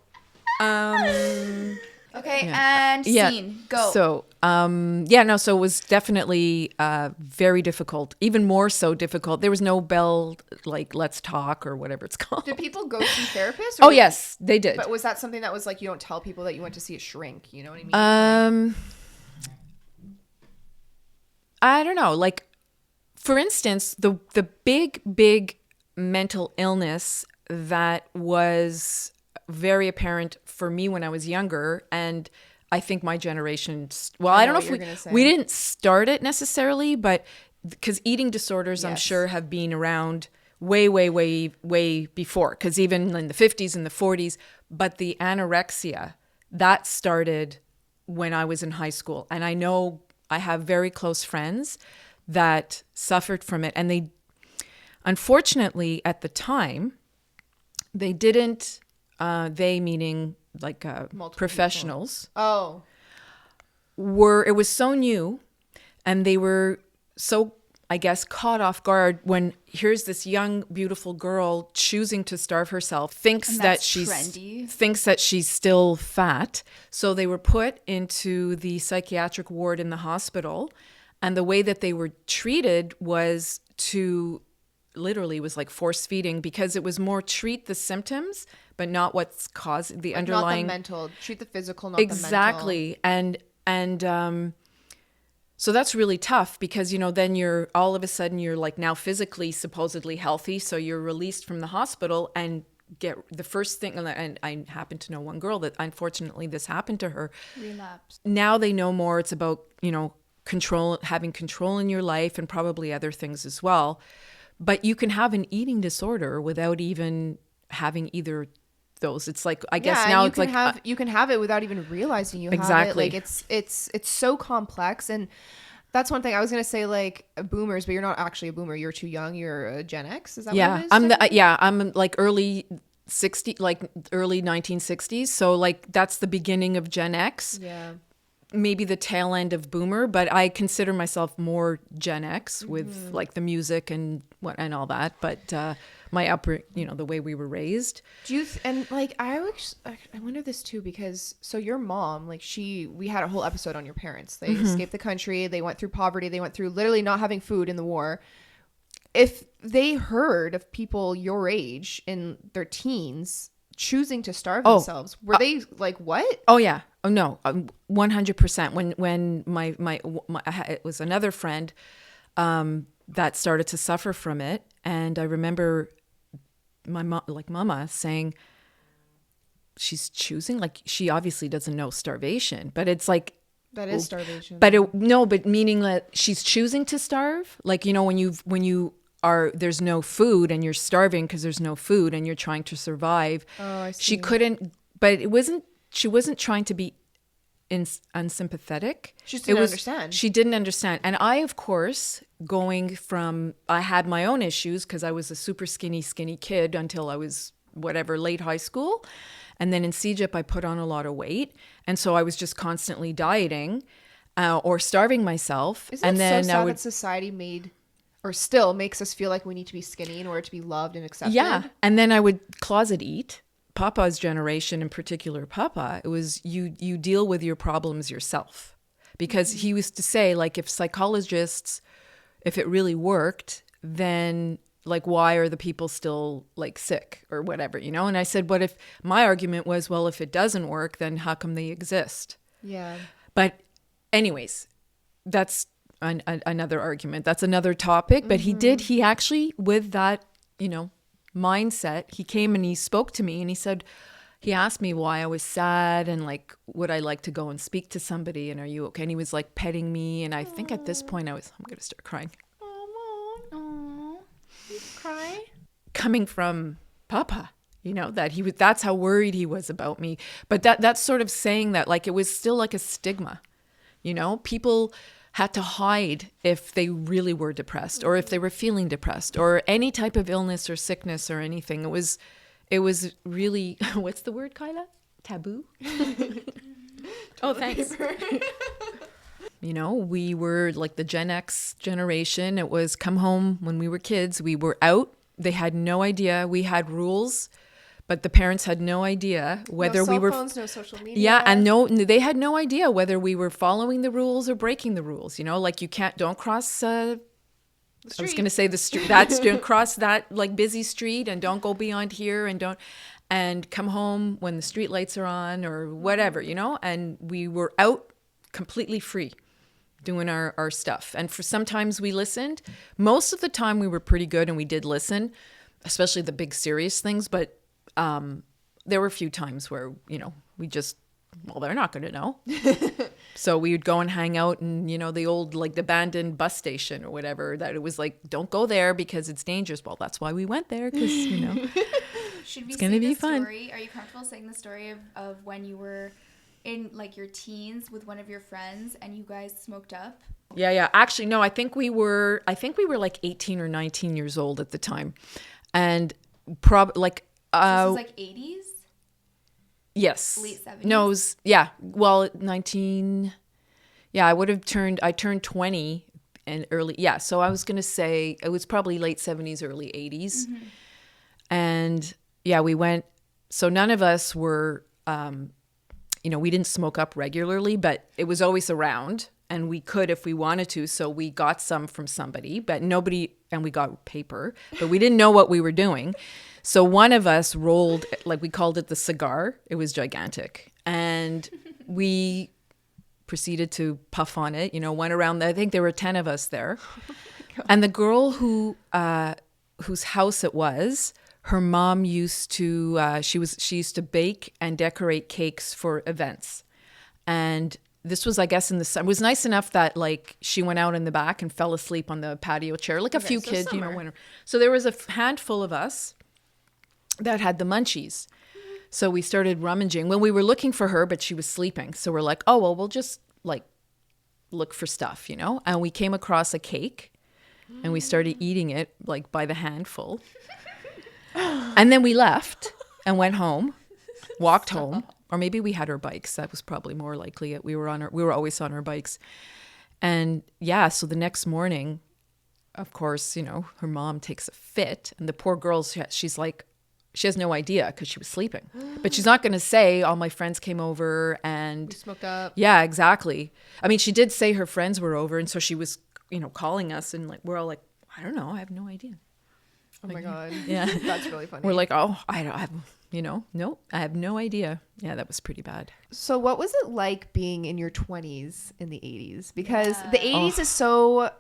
Okay, Yeah. and Yeah. scene. Go. So, so it was definitely very difficult, even more so difficult. There was no bell, like, let's talk or whatever it's called. Did people go see therapists? Oh, yes, they did. But was that something that was like, you don't tell people that you went to see a shrink? You know what I mean? I don't know. Like, for instance, the big mental illness that was very apparent for me when I was younger, and I think my generation, well, I don't know if we didn't start it necessarily, but because eating disorders, I'm Yes. sure, have been around way before, because even in the 50s and the 40s, but the anorexia, that started when I was in high school. And I know I have very close friends that suffered from it. And they, unfortunately, at the time, they didn't, they meaning like professionals, Oh. it was so new, and they were so, I guess, caught off guard when here's this young, beautiful girl choosing to starve herself, thinks And that that's she's trendy. thinks that she's still fat. So they were put into the psychiatric ward in the hospital, and the way that they were treated was to literally was like force feeding, because it was more treat the symptoms but not what's causing the underlying, not the mental, treat the physical, not exactly. the mental. And so that's really tough, because, you know, then you're all of a sudden you're like now physically supposedly healthy, so you're released from the hospital and get the first thing. And I happen to know one girl that unfortunately this happened to her. Relapse. Now they know more. It's about, you know, having control in your life, and probably other things as well. But you can have an eating disorder without even having either those. It's like, I guess now it's like you can have it without even realizing you exactly. have it. Like it's so complex. And that's one thing I was gonna say, like boomers, but you're not actually a boomer. You're too young. You're a Gen X. Is that what it is? I'm like early 1960s. So like that's the beginning of Gen X. Yeah. Maybe the tail end of boomer, but I consider myself more Gen X with like the music and all that. But my you know, the way we were raised. Do you and like I wonder this too, because so your mom, like we had a whole episode on your parents. They escaped the country. They went through poverty. They went through literally not having food in the war. If they heard of people your age in their teens choosing to starve themselves, were they like, what? Oh yeah. Oh no. 100%. When my it was another friend that started to suffer from it, and I remember my mom, like mama, saying she's choosing, like she obviously doesn't know starvation, but it's like That is starvation. but but meaning that she's choosing to starve, like, you know, when you are, there's no food and you're starving because there's no food and you're trying to survive. Oh, I see. She couldn't, but she wasn't trying to be unsympathetic. She just didn't understand. She didn't understand. And I, of course, I had my own issues because I was a super skinny kid until I was late high school. And then in CEGIP, I put on a lot of weight. And so I was just constantly dieting or starving myself. Isn't it so sad that society made or still makes us feel like we need to be skinny in order to be loved and accepted? Yeah. And then I would closet eat. Papa's generation, in particular, Papa, it was you deal with your problems yourself. Because he used to say, like, if psychologists, if it really worked, then like, why are the people still like sick or whatever, you know? And I said, what if my argument was, well, if it doesn't work, then how come they exist? Yeah. But anyways, that's another argument. That's another topic. But he actually, with that, you know, mindset, he came and he spoke to me and he asked me why I was sad and like, would I like to go and speak to somebody, and are you okay? And he was like petting me. And I think at this point I'm going to start crying. Aww. You cry? Coming from Papa, you know, that he was, that's how worried he was about me. But that's sort of saying that, like, it was still like a stigma, you know, people had to hide if they really were depressed or if they were feeling depressed or any type of illness or sickness or anything. It was really, what's the word, Kyla? Taboo? Oh, thanks. You know, we were like the Gen X generation. It was come home when we were kids. We were out. They had no idea. We had rules, but the parents had no idea whether we were. No cell phones, no social media. Yeah, and they had no idea whether we were following the rules or breaking the rules. You know, like don't cross. I was going to say the street. Don't cross that like busy street, and don't go beyond here, and come home when the street lights are on or whatever. You know, and we were out completely free, doing our stuff. And for sometimes we listened. Most of the time we were pretty good and we did listen, especially the big serious things. But there were a few times where, you know, we just, well, they're not going to know. So we would go and hang out in, you know, the old like the abandoned bus station or whatever, that it was like, don't go there because it's dangerous. Well, that's why we went there, because, you know, Should we it's going to be fun. Story? Are you comfortable saying the story of when you were in like your teens with one of your friends and you guys smoked up? Yeah. Actually, no, I think we were like 18 or 19 years old at the time. And probably like, So this was like 80s? yes. Late 70s? No, it was, yeah. Well, 19, yeah, I turned 20 and early. Yeah. So I was going to say it was probably late 70s, early 80s. Mm-hmm. And yeah, we went, so none of us were, you know, we didn't smoke up regularly, but it was always around and we could if we wanted to. So we got some from somebody, but nobody, and we got paper, but we didn't know what we were doing. So one of us rolled, like we called it the cigar. It was gigantic. And we proceeded to puff on it, you know, went around. I think there were 10 of us there. Oh, and the girl whose house it was, her mom used to, she used to bake and decorate cakes for events. And this was, I guess, in the summer. It was nice enough that like she went out in the back and fell asleep on the patio chair, like a few kids, summer. You know. So there was a handful of us that had the munchies. So we started rummaging. Well, we were looking for her, but she was sleeping. So we're like, oh, well, we'll just like look for stuff, you know? And we came across a cake and we started eating it like by the handful. And then we left and went home, walked home, or maybe we had our bikes. That was probably more likely it. We were always on our bikes. And yeah, so the next morning, of course, you know, her mom takes a fit and the poor girl, she's like, she has no idea because she was sleeping, but she's not going to say all my friends came over and we smoked up. Yeah, exactly. I mean, she did say her friends were over. And so she was, you know, calling us and like, we're all like, I don't know. I have no idea. Oh my God. Yeah. That's really funny. We're like, oh, I have, you know, no, I have no idea. Yeah, that was pretty bad. So what was it like being in your 20s in the 80s? Because the 80s is so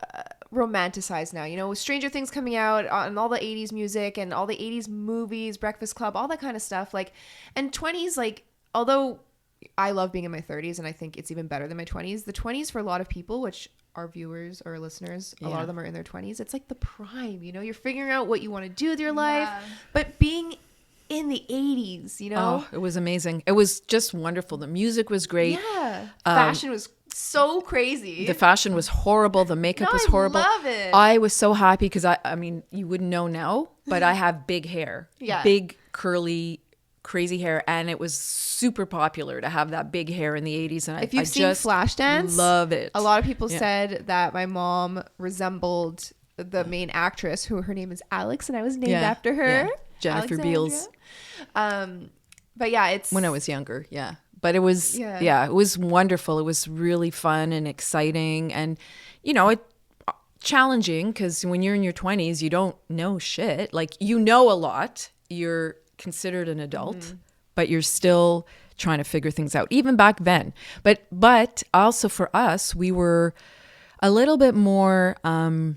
romanticized now, you know, with Stranger Things coming out and all the 80s music and all the 80s movies, Breakfast Club, all that kind of stuff. Like, and 20s, like, although I love being in my 30s and I think it's even better than my 20s, the 20s for a lot of people, which our viewers or listeners, a lot of them are in their 20s. It's like the prime, you know, you're figuring out what you want to do with your life, but being in the 80s, you know? Oh, it was amazing. It was just wonderful. The music was great. Yeah. Fashion was so crazy. The fashion was horrible. The makeup was horrible. I love it. I was so happy because I mean, you wouldn't know now, but I have big hair. Yeah. Big, curly, crazy hair. And it was super popular to have that big hair in the 80s. And if you've seen Flashdance, love it. A lot of people said that my mom resembled the main actress, who her name is Alex, and I was named after her. Yeah. Jennifer Beals. But yeah, it's when I was younger. Yeah. But it was, it was wonderful. It was really fun and exciting and, you know, it challenging because when you're in your 20s, you don't know shit. Like, you know a lot. You're considered an adult, but you're still trying to figure things out, even back then. But also for us, we were a little bit more, I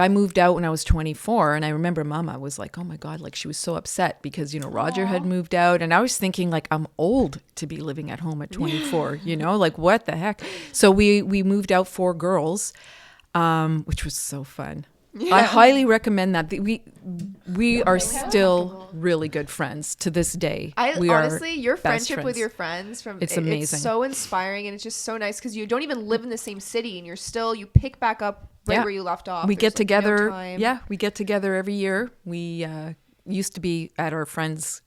moved out when I was 24 and I remember Mama was like, oh my God, like she was so upset because, you know, Roger had moved out and I was thinking like, I'm old to be living at home at 24, you know, like what the heck? So we moved out 4 girls, which was so fun. Yeah. I highly recommend that. we are still really good friends to this day. We honestly, your best friendship with friends. your friends It's amazing. It's so inspiring, and it's just so nice because you don't even live in the same city, and you pick back up right where you left off. We There's, get like, no together. time. Yeah, we get together every year. We used to be at our friend's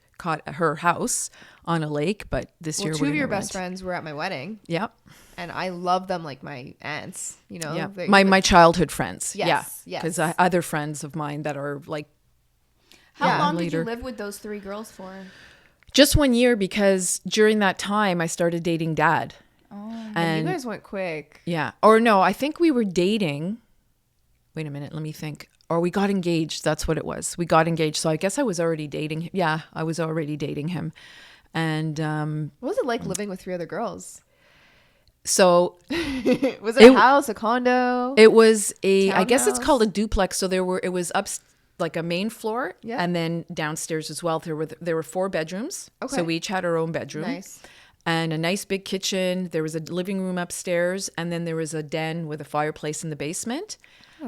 her house on a lake, but this year Two we're of your gonna best rent. friends were at my wedding, Yeah, and I love them like my aunts. You know, yeah. They- My childhood friends. Yes, yeah, yes. because other friends of mine that are like How long did later. you live with those 3 girls for? just 1 year, because during that time I started dating Dad. and you guys went quick. Yeah. Or no, I think we were dating. Wait a minute, let me think. Or we got engaged. That's what it was. We got engaged. So I guess I was already dating him. Yeah, I was already dating him. And What was it like living with 3 other girls? so Was it a house, a condo? it was I guess it's Townhouse? called a duplex. So it was up like a main floor, Yeah. and then downstairs as well. There were 4 bedrooms. Okay. So we each had our own bedroom. Nice. And a nice big kitchen. There was a living room upstairs, and then there was a den with a fireplace in the basement.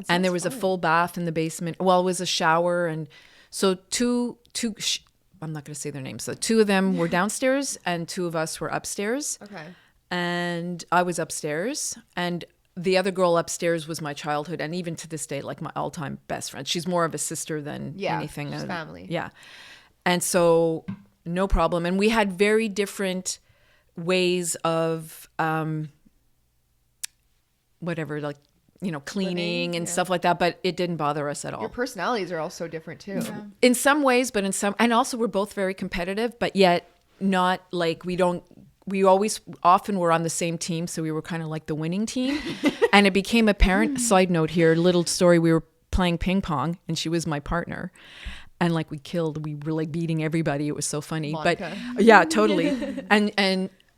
And there was a full bath in the basement. Well, it was a shower, and so I'm not going to say their names. So 2 of them were downstairs, and 2 of us were upstairs. Okay. And I was upstairs, and the other girl upstairs was my childhood, and even to this day, like my all-time best friend. She's more of a sister than anything. Just family. Yeah. And so no problem. And we had very different ways of whatever, like, cleaning and stuff like that, but it didn't bother us at all. Your personalities are all so different too. In some ways, but in some, and also we're both very competitive, but yet not like we often were on the same team. So we were kind of like the winning team. And it became apparent, side note here, little story, we were playing ping pong and she was my partner. And like we were like beating everybody. It was so funny. Monica. But yeah, totally.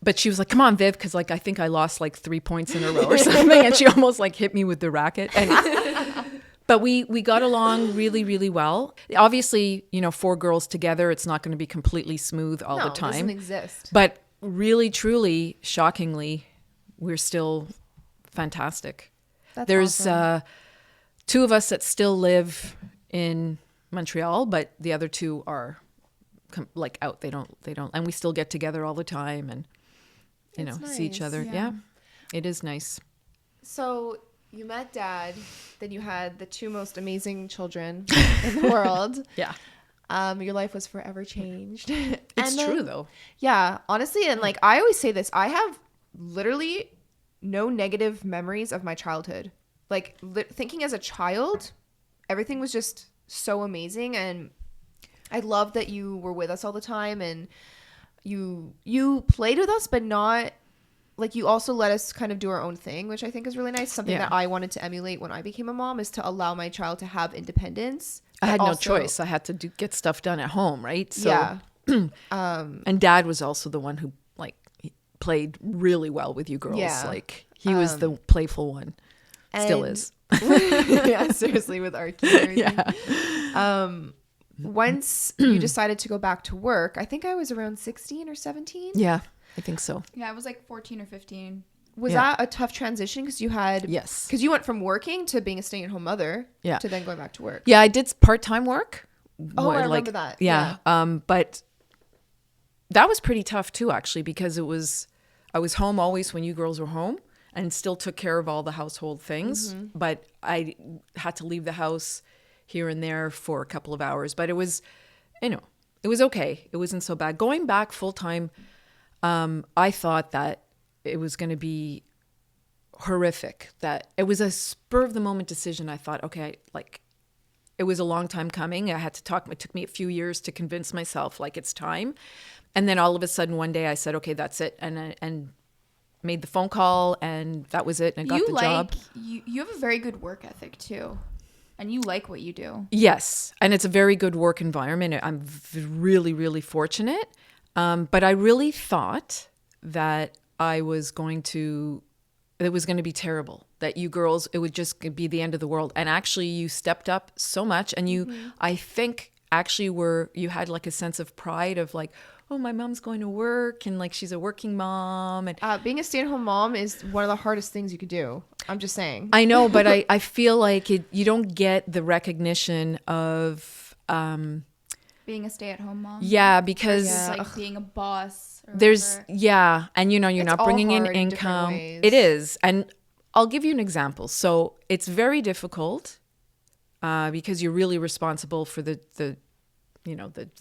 But she was like, come on, Viv, because like I think I lost like 3 points in a row or something. And she almost like hit me with the racket. But we got along really, really well. Obviously, 4 girls together, it's not going to be completely smooth all the It time. doesn't exist. But really, truly, shockingly, we're still fantastic. There's awesome. 2 of us that still live in Montreal, but the other 2 are like out. They don't, and we still get together all the time and, It's see each nice. other. Yeah. Yeah, it is nice. So you met Dad, then you had the 2 most amazing children in the world. Yeah. Your life was forever changed. It's true though. Yeah, honestly, and like I always say this, I have literally no negative memories of my childhood. Like thinking as a child, everything was just so amazing, and I love that you were with us all the time, and you played with us, but not like, you also let us kind of do our own thing, which I think is really nice. Something that I wanted to emulate when I became a mom is to allow my child to have independence. I had but no also- choice. I had to get stuff done at home, right? So, Yeah. and Dad was also the one who like he played really well with you girls. Yeah. Like he was the playful one. Still And- is. Yeah, seriously, with Archie and everything. Yeah. Once you decided to go back to work, I think I was around 16 or 17. Yeah, I think so. Yeah, I was like 14 or 15. Was Yeah. that a tough transition? Because you had, Yes. because you went from working to being a stay-at-home mother, Yeah. to then going back to work. Yeah, I did part-time work. Oh, I remember that. Yeah. But that was pretty tough too, actually, because I was home always when you girls were home and still took care of all the household things. Mm-hmm. But I had to leave the house here and there for a couple of hours. But it was, it was okay. It wasn't so bad. Going back full-time, I thought that it was going to be horrific, that it was a spur of the moment decision. I thought, okay, like it was a long time coming. I had to talk. It took me a few years to convince myself like it's time. And then all of a sudden one day I said, okay, that's it. And made the phone call and that was it. And I got the job. You have a very good work ethic too. And you like what you do. Yes. And it's a very good work environment. I'm really, really fortunate. But I really thought that it was going to be terrible, that you girls, it would just be the end of the world. And actually you stepped up so much, and you, I think actually you had like a sense of pride of like, oh, my mom's going to work and like she's a working mom. And Being a stay-at-home mom is one of the hardest things you could do. I'm just saying. I know, but I feel like you don't get the recognition of Being a stay-at-home mom. Yeah, because versus, like being a boss. Or there's whatever. and you're It's not all bringing in hard in different income. ways. It is, and I'll give you an example. So it's very difficult because you're really responsible for the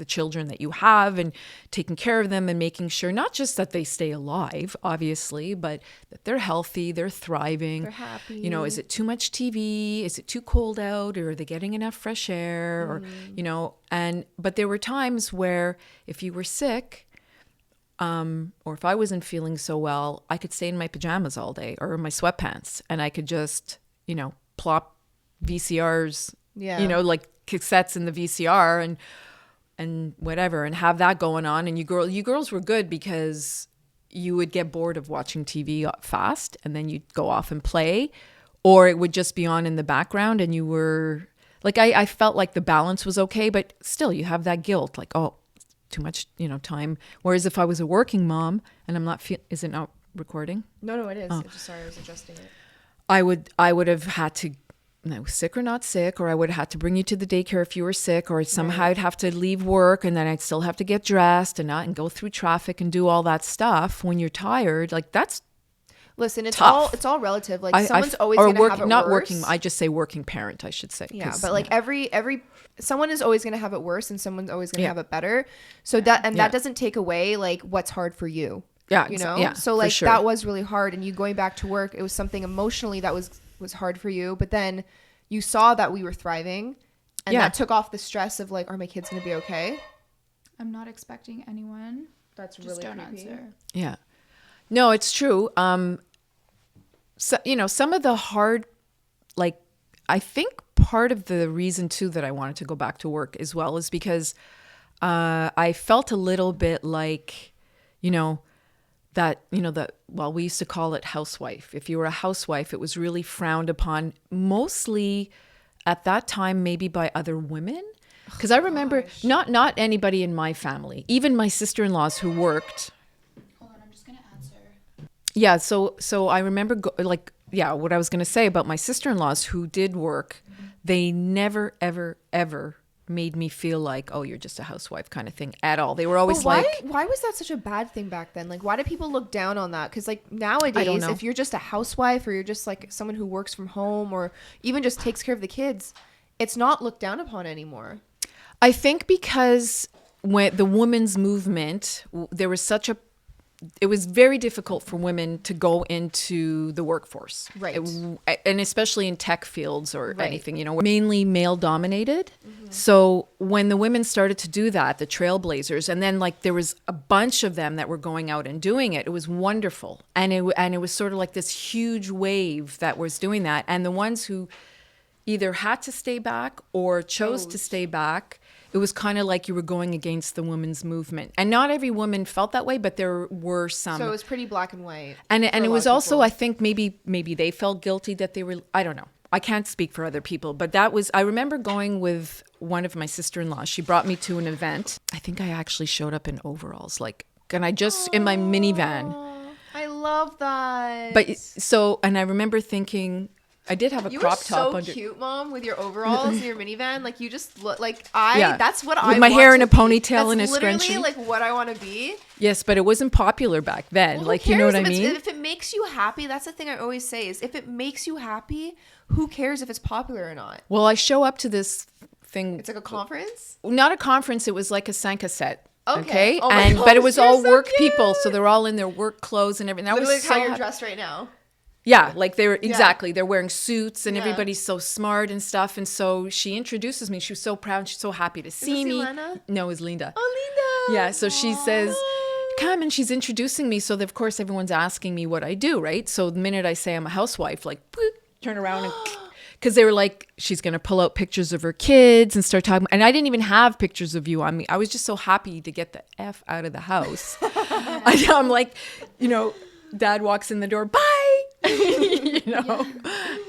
children that you have and taking care of them and making sure not just that they stay alive, obviously, but that they're healthy, they're thriving. They're happy. Is it too much TV? Is it too cold out? Or are they getting enough fresh air? Or, but there were times where if you were sick, or if I wasn't feeling so well, I could stay in my pajamas all day or in my sweatpants, and I could just, plop VCRs, like cassettes in the VCR and whatever, and have that going on. And you girls were good because you would get bored of watching TV fast, and then you'd go off and play, or it would just be on in the background, and you were like, I felt like the balance was okay, but still you have that guilt, like, oh, too much, time. Whereas if I was a working mom and I'm not is it not recording? No, it is. Oh. Sorry, I was adjusting it. I would have had to, sick or not sick, or I would have had to bring you to the daycare if you were sick, or somehow I'd have to leave work, and then I'd still have to get dressed and go through traffic and do all that stuff when you're tired. Like, that's Listen, it's tough. all relative. Like, someone's always going to have it not worse. working. I just say working parent, I should say. Yeah, but like every someone is always going to have it worse, and someone's always going to have it better. So that doesn't take away like what's hard for you. Yeah, So like sure. that was really hard, and you going back to work, it was something emotionally that was hard for you. But then you saw that we were thriving, and that took off the stress of like, are my kids going to be okay? I'm not expecting anyone. That's Just really don't creepy. answer. Yeah. No, it's true. So, some of the hard, like, I think part of the reason too that I wanted to go back to work as well is because I felt a little bit like, we used to call it housewife. If you were a housewife, it was really frowned upon, mostly at that time, maybe by other women. Because I remember not anybody in my family, even my sister-in-laws who worked. Hold on, I'm just going to answer. Yeah, so I remember what I was going to say about my sister-in-laws who did work, they never, ever, ever made me feel like, oh, you're just a housewife kind of thing at all. They were always why was that such a bad thing back then? Like, why did people look down on that? Because like nowadays, if you're just a housewife or you're just like someone who works from home or even just takes care of the kids, it's not looked down upon anymore. I think because when the women's movement, there was it was very difficult for women to go into the workforce. Right. And especially in tech fields or anything, mainly male dominated. Mm-hmm. So when the women started to do that, the trailblazers, and then like there was a bunch of them that were going out and doing it, it was wonderful. And it was sort of like this huge wave that was doing that. And the ones who either had to stay back or chose to stay back, it was kind of like you were going against the women's movement. And not every woman felt that way, but there were some. So it was pretty black and white. And it was also, I think maybe they felt guilty that they were, I don't know. I can't speak for other people, but I remember going with one of my sister-in-laws. She brought me to an event. I think I actually showed up in overalls, in my minivan. I love that. And I remember thinking, I did have a crop top under. You were so cute, Mom, with your overalls and your minivan. Like, you just look like that's what I want. With my hair in a ponytail and a scrunchie. That's literally like what I want to be. Yes, but it wasn't popular back then. Well, you know what I mean? If it makes you happy, that's the thing I always say is if it makes you happy, who cares if it's popular or not? Well, I show up to this thing. It's like a conference? Not a conference. It was like a Sanka set. Okay. Oh but it was all work people. So they're all in their work clothes and everything. Literally like how you're dressed right now. Yeah, like they're wearing suits and everybody's so smart and stuff. And so she introduces me. She was so proud. She's so happy to see me. Lena? No, it was Linda. Oh, Linda. Yeah, so she says, come, and she's introducing me. So of course everyone's asking me what I do, right? So the minute I say I'm a housewife, like turn around and because they were like, she's going to pull out pictures of her kids and start talking. And I didn't even have pictures of you on me. I was just so happy to get the F out of the house. I'm like, Dad walks in the door, bye.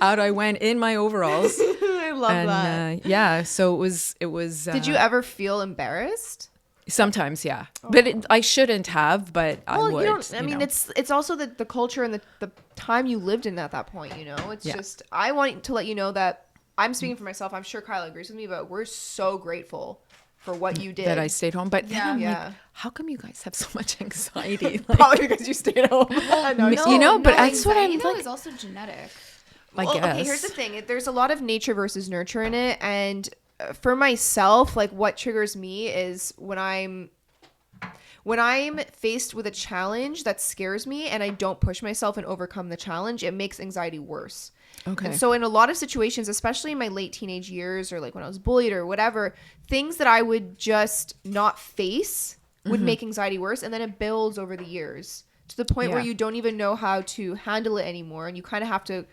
Out I went in my overalls. I love that. So it was. Did you ever feel embarrassed? Sometimes, yeah. But I shouldn't have, but I would. It's also the culture and the time you lived in at that point, It's just, I want to let you know that I'm speaking for myself. I'm sure Kyla agrees with me, but we're so grateful for what you did. That I stayed home. But then I'm Yeah. like, how come you guys have so much anxiety? Probably because you stayed home. No, You know, but that's what I'm anxiety, though, like- is also genetic. I Well, guess. okay, here's the thing. There's a lot of nature versus nurture in it. And for myself, like what triggers me is when I'm faced with a challenge that scares me and I don't push myself and overcome the challenge, it makes anxiety worse. Okay. And so in a lot of situations, especially in my late teenage years or like when I was bullied or whatever, things that I would just not face would make anxiety worse. And then it builds over the years to the point where Yeah. you don't even know how to handle it anymore. And you kind of have to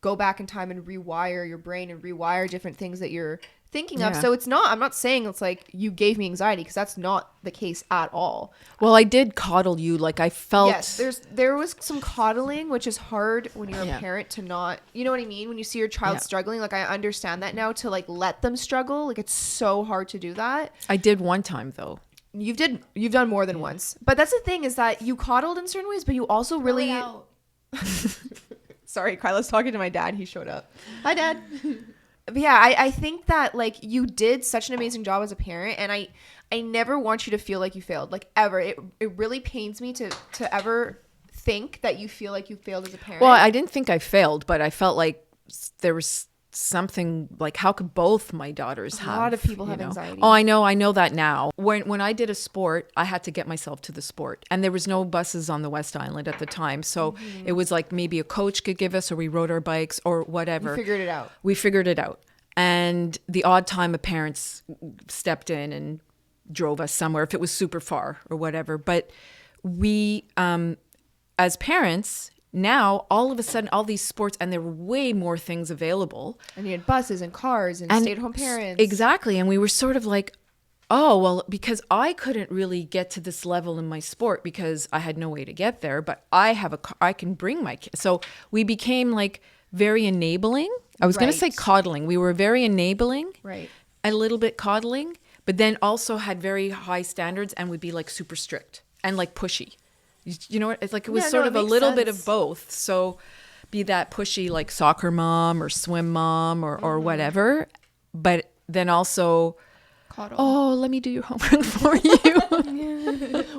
go back in time and rewire your brain and rewire different things that you're thinking of. Yeah. So I'm not saying it's like you gave me anxiety, because that's not the case at all. Well, I did coddle you. Like I felt. Yes, there was some coddling, which is hard when you're Yeah. a parent to not, you know what I mean? When you see your child Yeah. struggling, like I understand that now, to like let them struggle. Like it's so hard to do that. I did one time though. You've done more than once. But that's the thing, is that you coddled in certain ways, but you also really Sorry, Kyla's talking to my dad. He showed up. Hi, Dad. But yeah, I think that like you did such an amazing job as a parent, and I never want you to feel like you failed, like ever. It really pains me to ever think that you feel like you failed as a parent. Well, I didn't think I failed, but I felt like there was something like, how could both my daughters have? A lot of people you have know? anxiety. Oh, I know that now. When I did a sport, I had to get myself to the sport, and there was no buses on the West Island at the time, so it was like maybe a coach could give us, or we rode our bikes or whatever. You figured it out. We figured it out, and the odd time of parents stepped in and drove us somewhere if it was super far or whatever. But we, as parents, now all of a sudden all these sports, and there were way more things available, And you had buses and cars and stay-at-home parents. exactly, and we were sort of like, oh well, because I couldn't really get to this level in my sport because I had no way to get there, but I can bring my kids. So we became like very enabling. I was going to say Right. coddling. We were very enabling, Right. a little bit coddling, but then also had very high standards and would be like super strict and like pushy. You know what? It's like it was Yeah, sort no, of it a makes little bit sense. of both. So be that pushy like soccer mom or swim mom or whatever, but then also, Coddle. oh, let me do your homework for you.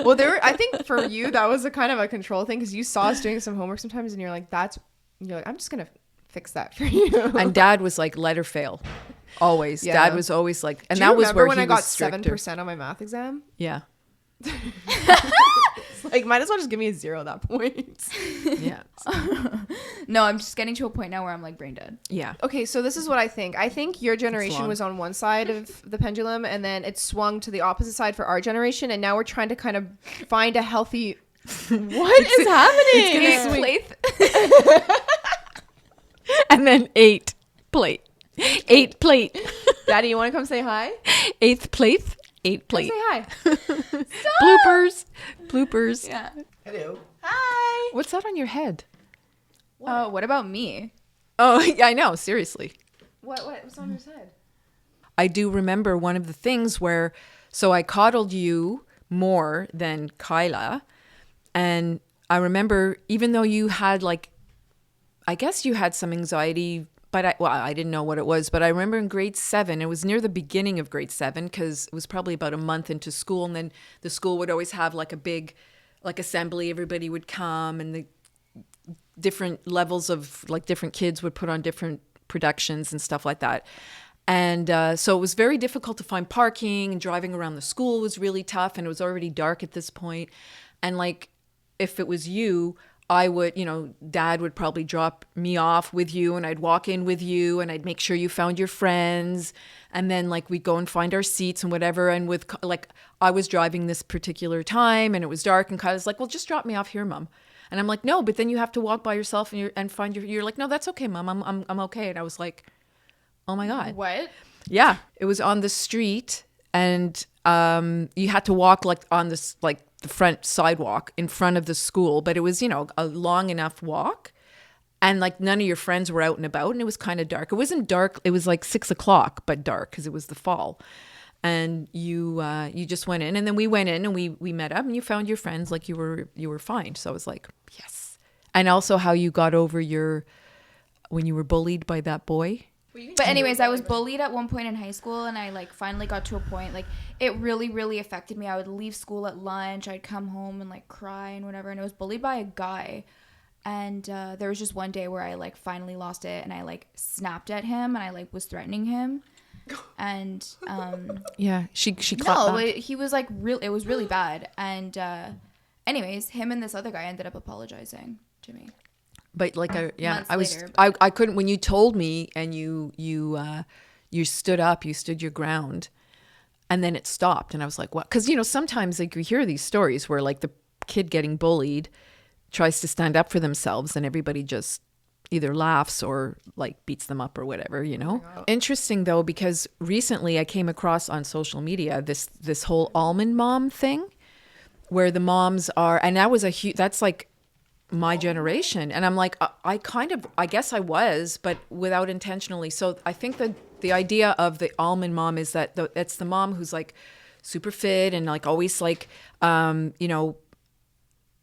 Well, I think for you, that was a kind of a control thing, because you saw us doing some homework sometimes and you're like, I'm just going to fix that for you. And Dad was like, let her fail. Always. Yeah. Dad was always like, and Do you that was remember where when he I got was stricter. 7% on my math exam? Yeah. Like, might as well just give me a 0 at that point. Yeah. No, I'm just getting to a point now where I'm like brain dead. Yeah. Okay, so this is what I think. I think your generation long. was on one side of the pendulum, and then it swung to the opposite side for our generation, and now we're trying to kind of find a healthy... What is happening? And then 8 plate. 8 plate. Daddy, you want to come say hi? 8th plate. 8 plate. Say hi. Bloopers. Yeah. Hello. Hi. What's that on your head? What about me? Oh, yeah, I know. Seriously. What's on your head? I do remember one of the things where, so I coddled you more than Kyla. And I remember, even though you had like, I guess you had some anxiety, but I didn't know what it was. But I remember in grade 7, it was near the beginning of grade 7, because it was probably about a month into school. And then the school would always have like a big like assembly. Everybody would come, and the different levels of like different kids would put on different productions and stuff like that. And so it was very difficult to find parking, and driving around the school was really tough, and it was already dark at this point. And like, if it was you, I would, Dad would probably drop me off with you, and I'd walk in with you, and I'd make sure you found your friends. And then like we'd go and find our seats and whatever. And with like, I was driving this particular time and it was dark, and Kyla's like, well, just drop me off here, Mom. And I'm like, no, but then you have to walk by yourself and find you're like, no, that's okay, Mom. I'm okay. And I was like, oh my God. What? Yeah. It was on the street, and you had to walk like on this, like the front sidewalk in front of the school, but it was, a long enough walk, and like none of your friends were out and about, and it was kind of dark. It wasn't dark. It was like 6:00, but dark, because it was the fall. And you just went in, and then we went in, and we met up, and you found your friends, like you were fine. So I was like, yes. And also how you got over when you were bullied by that boy. But anyways, I was bullied at one point in high school, and I like finally got to a point like it really, really affected me. I would leave school at lunch, I'd come home and like cry and whatever, and I was bullied by a guy. And there was just one day where I like finally lost it, and I like snapped at him, and I like was threatening him, and Yeah, she clapped back. he was like real. It was really bad. And anyways, him and this other guy ended up apologizing to me. But like Months later, I couldn't, when you told me and you stood up, you stood your ground, and then it stopped, and I was like, what? Because sometimes like you hear these stories where like the kid getting bullied tries to stand up for themselves, and everybody just either laughs or like beats them up or whatever. Interesting though, because recently I came across on social media this whole almond mom thing, where the moms are, and that was that's like my generation, and I'm like, I guess I was, but without intentionally. So I think that the idea of the almond mom is that it's the mom who's like super fit and like always like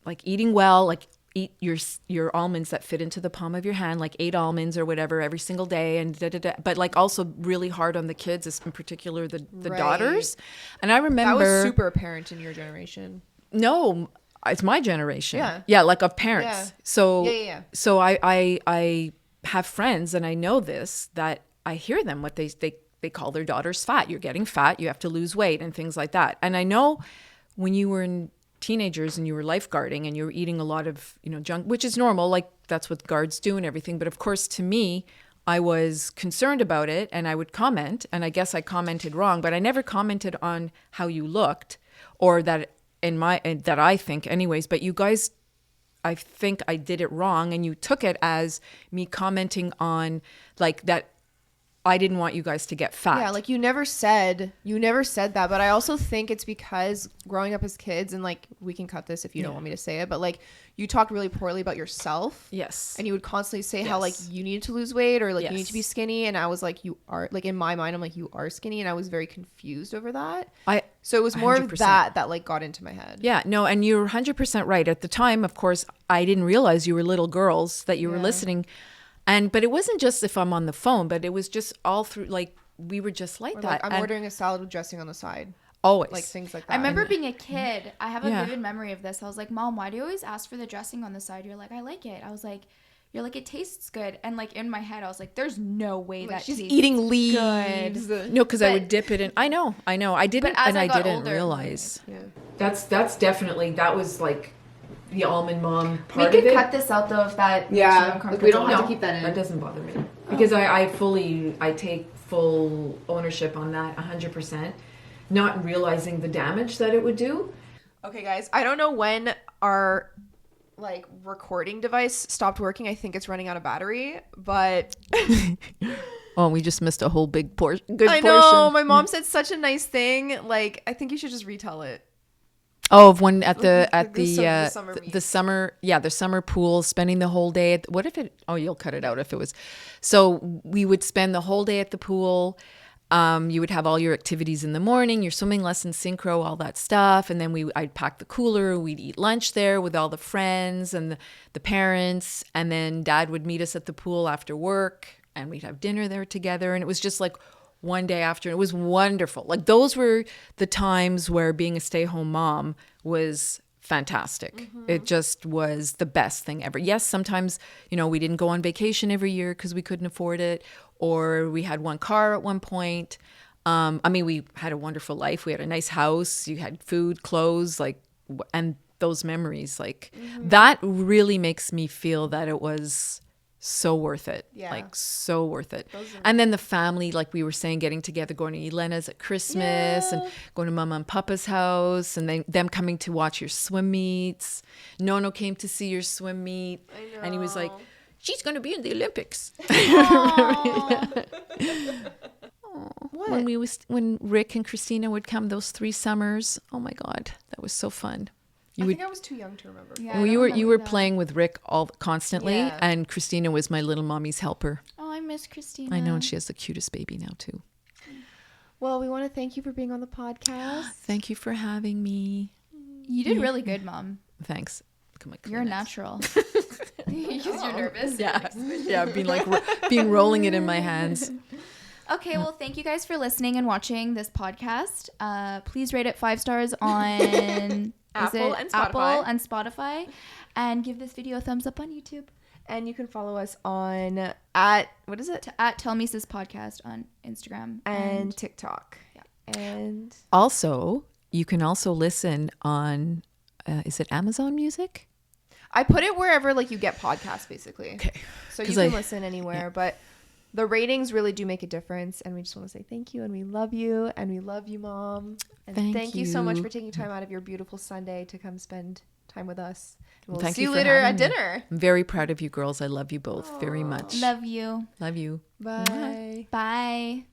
like eating well, like eat your almonds that fit into the palm of your hand, like 8 almonds or whatever every single day, and but like also really hard on the kids, in particular the daughters. And I remember that was super apparent in your generation. No, it's my generation. Yeah, like of parents. Yeah. So Yeah. So I have friends, and I know this, that I hear them what they call their daughters fat. You're getting fat, you have to lose weight and things like that. And I know when you were in teenagers and you were lifeguarding and you were eating a lot of junk, which is normal, like that's what guards do and everything. But of course, to me, I was concerned about it, and I would comment, and I guess I commented wrong, but I never commented on how you looked, or that that I think anyways. But you guys, I think I did it wrong, and you took it as me commenting on like that I didn't want you guys to get fat. Yeah, like you never said that, but I also think it's because growing up as kids, and like we can cut this if you don't want me to say it, but like you talked really poorly about yourself. Yes. And you would constantly say how like you needed to lose weight, or like you need to be Yes. skinny, and I was like, you are, like in my mind I'm like, you are skinny, and I was very confused over that. So it was more 100%. of that like got into my head. Yeah, no, and you're 100% right. At the time, of course, I didn't realize you were little girls, that you were listening. But it wasn't just if I'm on the phone, but it was just all through, like, we were just like Or that. like I'm ordering a salad with dressing on the side. Always. Like things like that. I remember being a kid. I have a Yeah. vivid memory of this. I was like, Mom, why do you always ask for the dressing on the side? You're like, I like it. I was like, you're like, it tastes good. And like in my head, I was like, there's no way that she's tastes eating leaves. good. No, because I But- would dip it in. I know. I didn't, But as and I I got didn't older- realize. Yeah. That's definitely, that was like the almond mom We part of could it. cut this out though if that makes you Yeah, like uncomfortable. we don't have No, to keep that in. That doesn't bother me. Because I take full ownership on that 100%, not realizing the damage that it would do. Okay, guys, I don't know when our like recording device stopped working. I think it's running out of battery, but Oh, we just missed a whole big portion. I know my mom said such a nice thing. Like, I think you should just retell it. Oh, of one at The summer meet. the summer pool, spending the whole day at, what if it, oh, you'll cut it out if it was. So we would spend the whole day at the pool. You would have all your activities in the morning, your swimming lessons, synchro, all that stuff. And then I'd pack the cooler. We'd eat lunch there with all the friends and the parents. And then Dad would meet us at the pool after work, and we'd have dinner there together. And it was just like one day after. It was wonderful. Like those were the times where being a stay-home mom was fantastic. Mm-hmm. It just was the best thing ever. Yes, sometimes, we didn't go on vacation every year because we couldn't afford it, or we had one car at one point. We had a wonderful life. We had a nice house. You had food, clothes, and those memories, that really makes me feel that it was so worth it. Yeah. Like so worth it. And then the family, like we were saying, getting together, going to Elena's at Christmas and going to Mama and Papa's house, and then them coming to watch your swim meets. Nono came to see your swim meet. I know. And he was like, she's going to be in the Olympics. What? When Rick and Christina would come those 3 summers. Oh my God, that was so fun. I think I was too young to remember. Yeah, Well, I you don't were remember that. playing with Rick constantly, Yeah. and Christina was my little mommy's helper. Oh, I miss Christina. I know, and she has the cutest baby now too. Well, we want to thank you for being on the podcast. Thank you for having me. You did really good, Mom. Thanks. Look at my You're a Kleenex. natural. Because you're nervous. Yeah, being rolling it in my hands. Okay, well, thank you guys for listening and watching this podcast. Please rate it 5 stars on Apple and Spotify. Apple and Spotify, and give this video a thumbs up on YouTube. And you can follow us on at tellmesispodcast on Instagram and TikTok. Yeah. And Also, you can also listen on, is it Amazon Music? I put it wherever like you get podcasts, basically. Okay. So you can listen anywhere, but the ratings really do make a difference. And we just want to say thank you, and we love you, and we love you, Mom. And thank you so much for taking time out of your beautiful Sunday to come spend time with us. And we'll see you later at dinner. I'm very proud of you girls. I love you both very much. Love you. Love you. Bye. Bye.